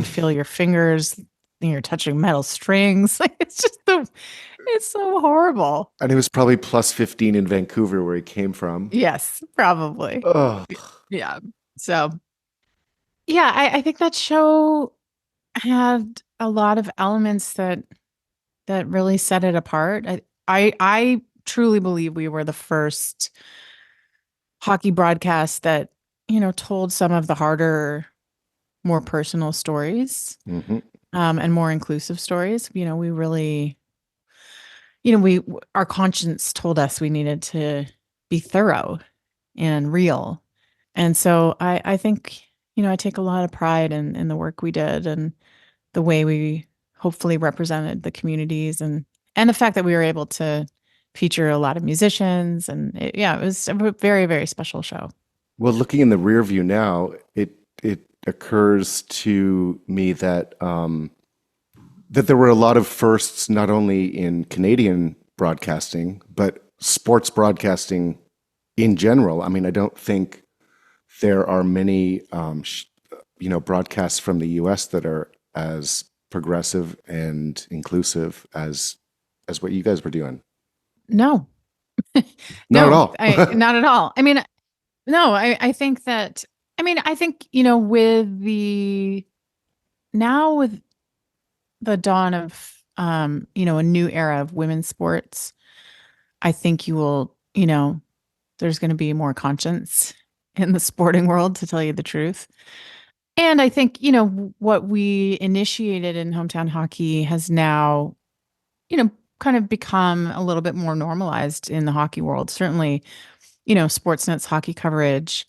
feel your fingers. You're touching metal strings. Like it's so horrible. And it was probably plus 15 in Vancouver, where he came from. Yes, probably. Oh. Yeah. So, yeah, I think that show had a lot of elements that really set it apart. I truly believe we were the first hockey broadcast that, told some of the harder, more personal stories, and more inclusive stories. We really, our conscience told us we needed to be thorough and real. And so I think, I take a lot of pride in the work we did and the way we hopefully represented the communities, and the fact that we were able to feature a lot of musicians. And it was a very, very special show. Well, looking in the rear view now, it occurs to me that that there were a lot of firsts, not only in Canadian broadcasting, but sports broadcasting in general. I mean, I don't think there are many, broadcasts from the U.S. that are as progressive and inclusive as what you guys were doing. No, Not at all. Not at all. I mean, no, I think that, with the dawn of, a new era of women's sports, I think you will, there's going to be more conscience in the sporting world, to tell you the truth. And I think, you know, what we initiated in hometown hockey has now, you know, kind of become a little bit more normalized in the hockey world. Certainly, you know, Sportsnet's hockey coverage,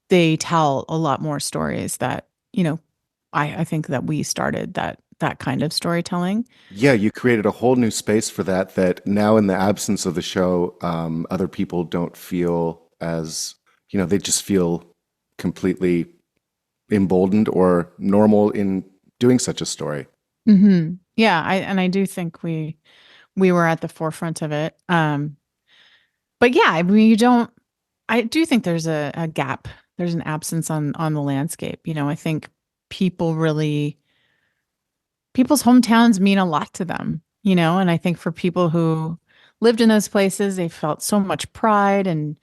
they tell a lot more stories that, you know, I think that we started that kind of storytelling. Yeah, you created a whole new space for that, that now in the absence of the show, other people don't feel as, they just feel completely emboldened or normal in doing such a story. Yeah, I do think we were at the forefront of it. But yeah, I mean, I do think there's a gap. There's an absence on the landscape. You know, I think people really people's hometowns mean a lot to them, you know, and I think for people who lived in those places, they felt so much pride and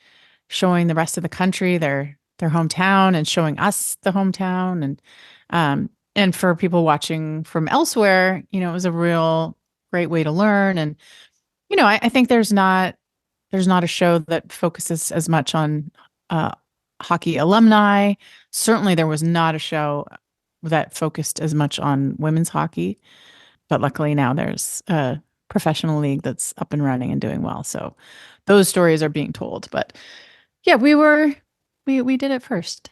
showing the rest of the country their hometown and showing us the hometown and for people watching from elsewhere, you know, it was a real great way to learn. And you know, I think there's not a show that focuses as much on uh, hockey alumni. Certainly, there was not a show that focused as much on women's hockey. But luckily now there's a professional league that's up and running and doing well. So those stories are being told. But yeah, we did it first.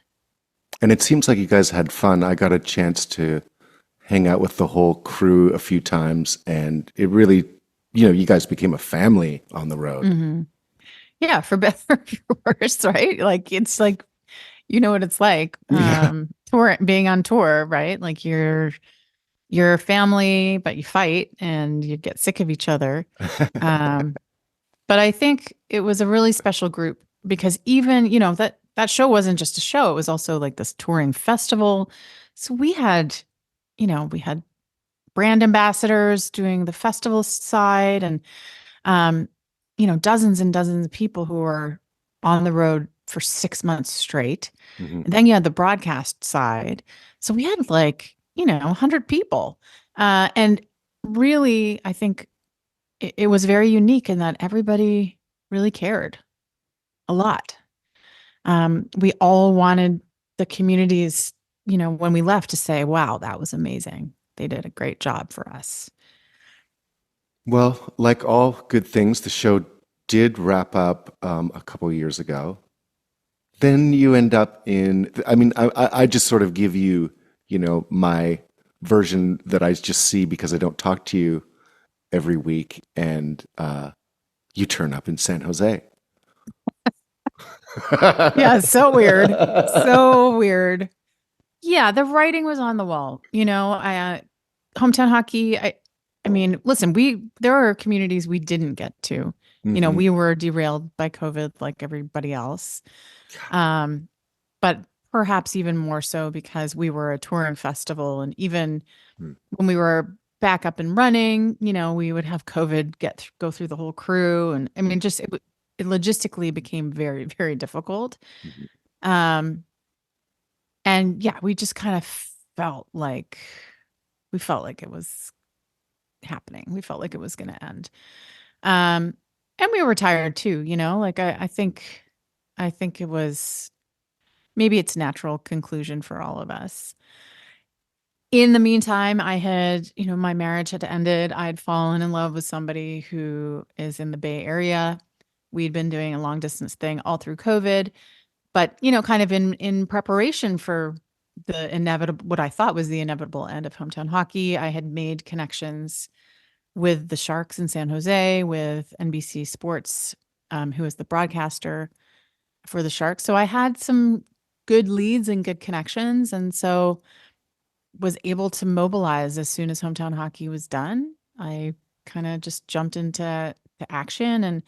And it seems like you guys had fun. I got a chance to hang out with the whole crew a few times, and it really, you guys became a family on the road. Yeah, for better or for worse, right? Like it's like you know what it's like. Yeah. Tour being on tour, right? Like you're a family, but you fight and you get sick of each other. Um, but I think it was a really special group because even, you know, that show wasn't just a show, it was also like this touring festival. So we had brand ambassadors doing the festival side and um, dozens and dozens of people who were on the road for 6 months straight. Mhm. And then you had the broadcast side. So we had like, 100 people. And really, I think it was very unique in that everybody really cared a lot. We all wanted the communities, when we left to say, wow, that was amazing. They did a great job for us. Well, like all good things, the show did wrap up a couple years ago. Then you end up in, I mean, I just sort of give you, my version that I just see because I don't talk to you every week, and you turn up in San Jose. Yeah, so weird. So weird. Yeah, the writing was on the wall. I hometown hockey, I mean, listen, there are communities we didn't get to. Hmm. We were derailed by COVID like everybody else. Um, but perhaps even more so because we were a touring festival and even when we were back up and running, we would have COVID go through the whole crew and I mean just it logistically became very, very difficult. Hmm. Um, and yeah, we just kind of felt like it was happening. We felt like it was going to end. And we were tired too, like I think it was maybe it's natural conclusion for all of us. In the meantime, I had, my marriage had ended. I had fallen in love with somebody who is in the Bay Area. We'd been doing a long distance thing all through COVID, but kind of in preparation for the inevitable, what I thought was the inevitable end of hometown hockey, I had made connections with the Sharks in San Jose, with NBC Sports, who is the broadcaster for the Sharks. So I had some good leads and good connections, and so was able to mobilize as soon as hometown hockey was done. I kind of just jumped into action, and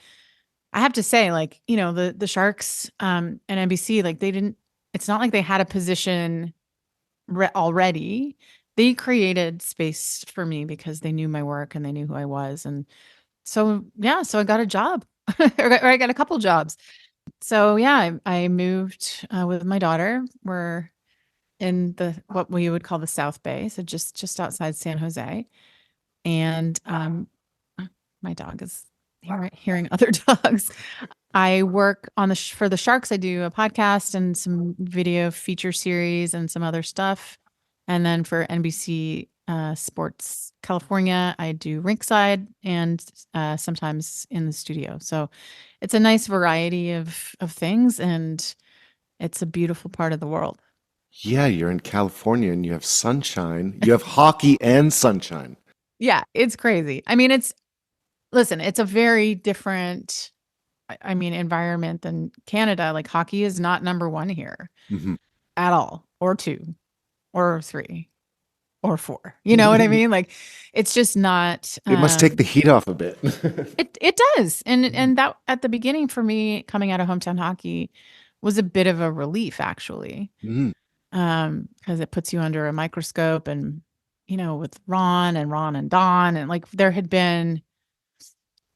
I have to say, like, the Sharks and NBC, like they didn't. It's not like they had a position already. They created space for me because they knew my work and they knew who I was, and so yeah, so I got a job, or I got a couple jobs. So yeah, I moved with my daughter. We're in the what we would call the South Bay, so just outside San Jose. And my dog is hearing other dogs. I work on for the Sharks. I do a podcast and some video feature series and some other stuff. And then for NBC Sports California, I do rinkside and sometimes in the studio. So it's a nice variety of things, and it's a beautiful part of the world. Yeah, you're in California and you have sunshine. You have hockey and sunshine. Yeah, it's crazy. I mean, it's a very different environment than Canada. Like, hockey is not number one here at all, or two, or three, or four. You know what I mean? Like, it's just not. It must take the heat off a bit. It does, and that at the beginning for me, coming out of hometown hockey, was a bit of a relief, actually, because it puts you under a microscope, and with Ron and Don, and like there had been,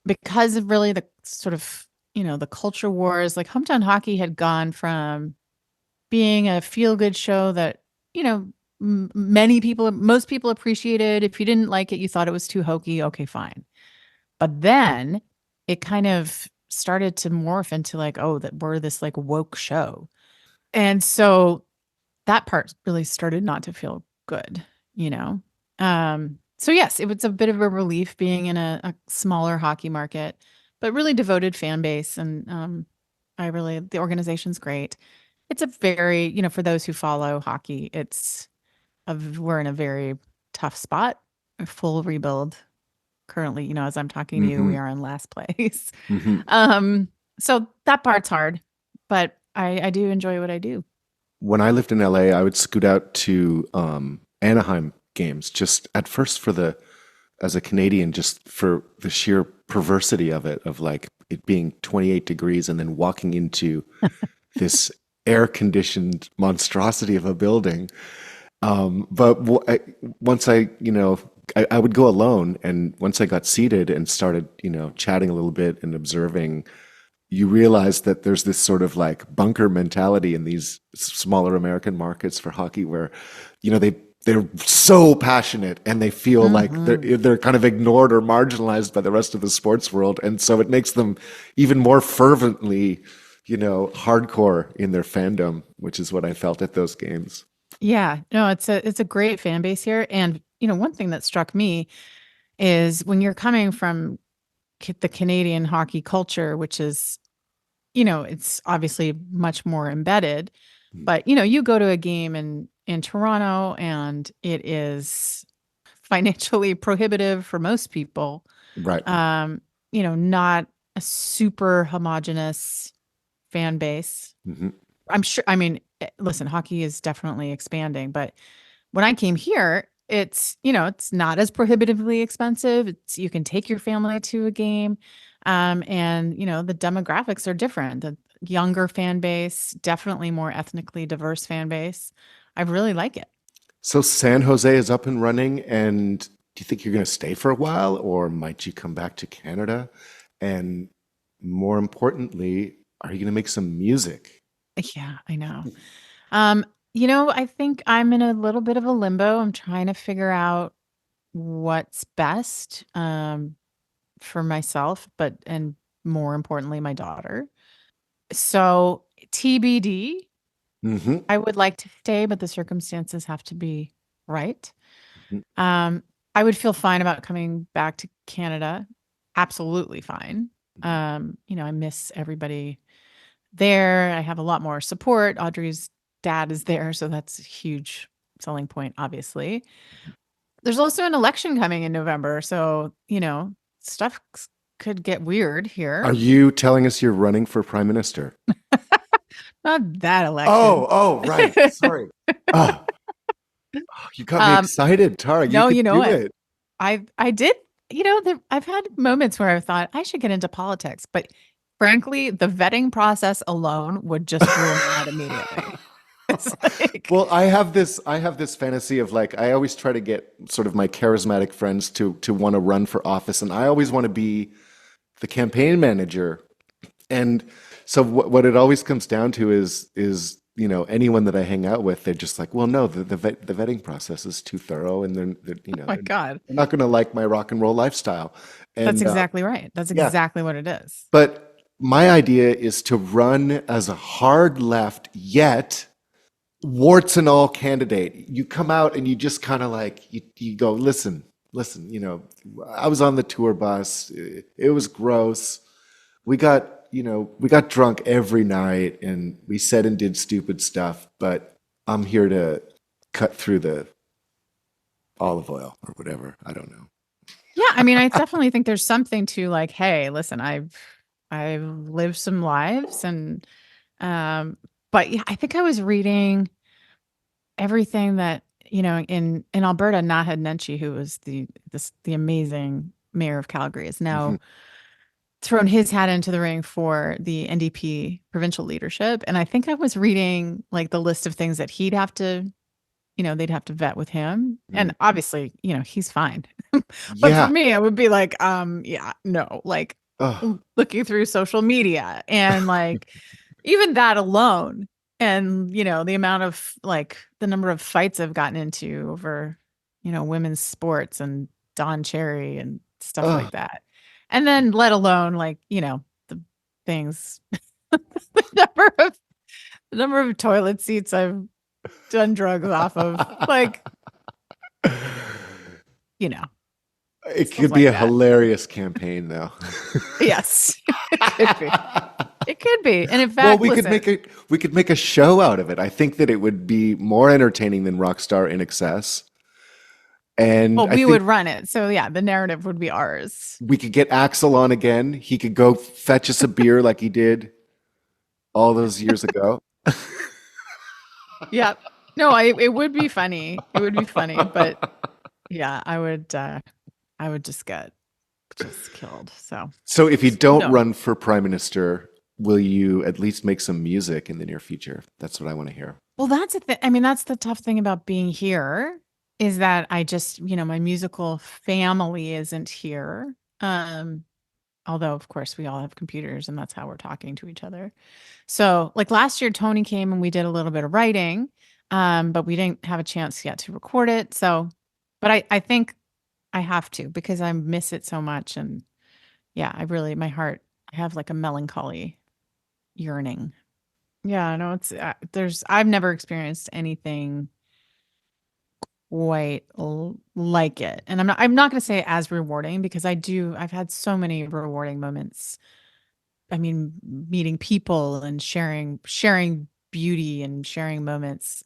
because of really the sort of the culture wars, like hometown hockey had gone from being a feel-good show that most people appreciated. If you didn't like it, you thought it was too hokey, okay, fine. But then it kind of started to morph into like, oh, that we're this like woke show. And so that part really started not to feel good, So yes, it was a bit of a relief being in a smaller hockey market, but really devoted fan base. And the organization's great. It's a very, for those who follow hockey, we're in a very tough spot, a full rebuild currently. As I'm talking to you, we are in last place. So that part's hard, but I do enjoy what I do. When I lived in LA, I would scoot out to Anaheim games, just at first as a Canadian, just for the sheer perversity of it, of like it being 28 degrees and then walking into this air-conditioned monstrosity of a building. But once I would go alone, and once I got seated and started, chatting a little bit and observing, you realize that there's this sort of like bunker mentality in these smaller American markets for hockey, where, they're so passionate and they feel like they're kind of ignored or marginalized by the rest of the sports world, and so it makes them even more fervently, hardcore in their fandom, which is what I felt at those games. Yeah, no, it's a great fan base here. And, one thing that struck me is when you're coming from the Canadian hockey culture, which is, it's obviously much more embedded, but, you go to a game in Toronto and it is financially prohibitive for most people. Right. Not a super homogenous fan base. I'm sure, listen, hockey is definitely expanding, but when I came here, it's not as prohibitively expensive. You can take your family to a game. And the demographics are different. The younger fan base, definitely more ethnically diverse fan base. I really like it. So San Jose is up and running, and do you think you're going to stay for a while, or might you come back to Canada? And more importantly, are you going to make some music? Yeah, I know. I think I'm in a little bit of a limbo. I'm trying to figure out what's best for myself, and more importantly, my daughter. So TBD. I would like to stay, but the circumstances have to be right. I would feel fine about coming back to Canada. Absolutely fine. I miss everybody there. I have a lot more support. Audrey's dad is there, so that's a huge selling point, obviously. There's also an election coming in November, so, stuff could get weird here. Are you telling us you're running for prime minister? Not that election. Oh, right. Sorry. You got me excited, Tara. No, you know it. I did. I've had moments where I thought I should get into politics, but frankly, the vetting process alone would just rule me out immediately. Well, I have this fantasy of like, I always try to get sort of my charismatic friends to want to run for office, and I always want to be the campaign manager. And so what it always comes down to is anyone that I hang out with, they're just like, well, no, the vetting process is too thorough, and they're oh my God, they're not going to like my rock and roll lifestyle. That's And exactly right. That's yeah, exactly what it is. but my idea is to run as a hard left, yet warts and all candidate. You come out and you just kind of like, you go, listen, I was on the tour bus. It was gross. We got drunk every night and we said and did stupid stuff, but I'm here to cut through the olive oil or whatever. I don't know. Yeah, I mean, I definitely think there's something to like, hey, listen, I've lived some lives and but yeah, I think I was reading everything that, in Alberta, Naheed Nenshi, who was the amazing mayor of Calgary, is now Mhm. thrown his hat into the ring for the NDP provincial leadership. And I think I was reading like the list of things that they'd have to vet with him. And obviously, he's fine. But for Yeah. me, it would be like, yeah, no, like Ugh. looking through social media and like even that alone. And, the amount of like the number of fights I've gotten into over, women's sports and Don Cherry and stuff Ugh. like that. And then let alone like, the things, the number of toilet seats I've done drugs off of. Like, It stuff could be like a that. hilarious campaign, though. Yes, it could be. It could be. And in fact, Well, listen, we could make a show out of it. I think that it would be more entertaining than Rockstar in Excess. And well, I we think would run it. So yeah, the narrative would be ours. we could get Axel on again. He could go fetch us a beer like he did all those years ago. Yeah. No, it would be funny. It would be funny, but yeah, I would just get killed. So if you don't No. run for prime minister, will you at least make some music in the near future? That's what I want to hear. Well, that's the thing. I mean, that's the tough thing about being here is that I just, my musical family isn't here. Although of course we all have computers and that's how we're talking to each other. So like last year, Tony came and we did a little bit of writing, but we didn't have a chance yet to record it. So, but I think I have to because I miss it so much. And yeah, my heart, I have like a melancholy yearning. Yeah, no, I've never experienced anything quite like it. And I'm not going to say as rewarding because I've had so many rewarding moments. I mean, meeting people and sharing beauty and sharing moments.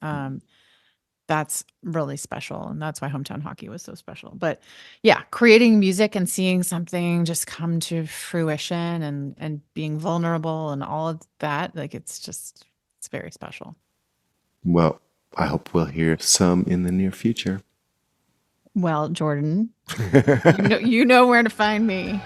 That's really special. And that's why hometown hockey was so special. But yeah, creating music and seeing something just come to fruition and being vulnerable and all of that, like it's very special. Well, I hope we'll hear some in the near future. Well, Jordan, you know where to find me.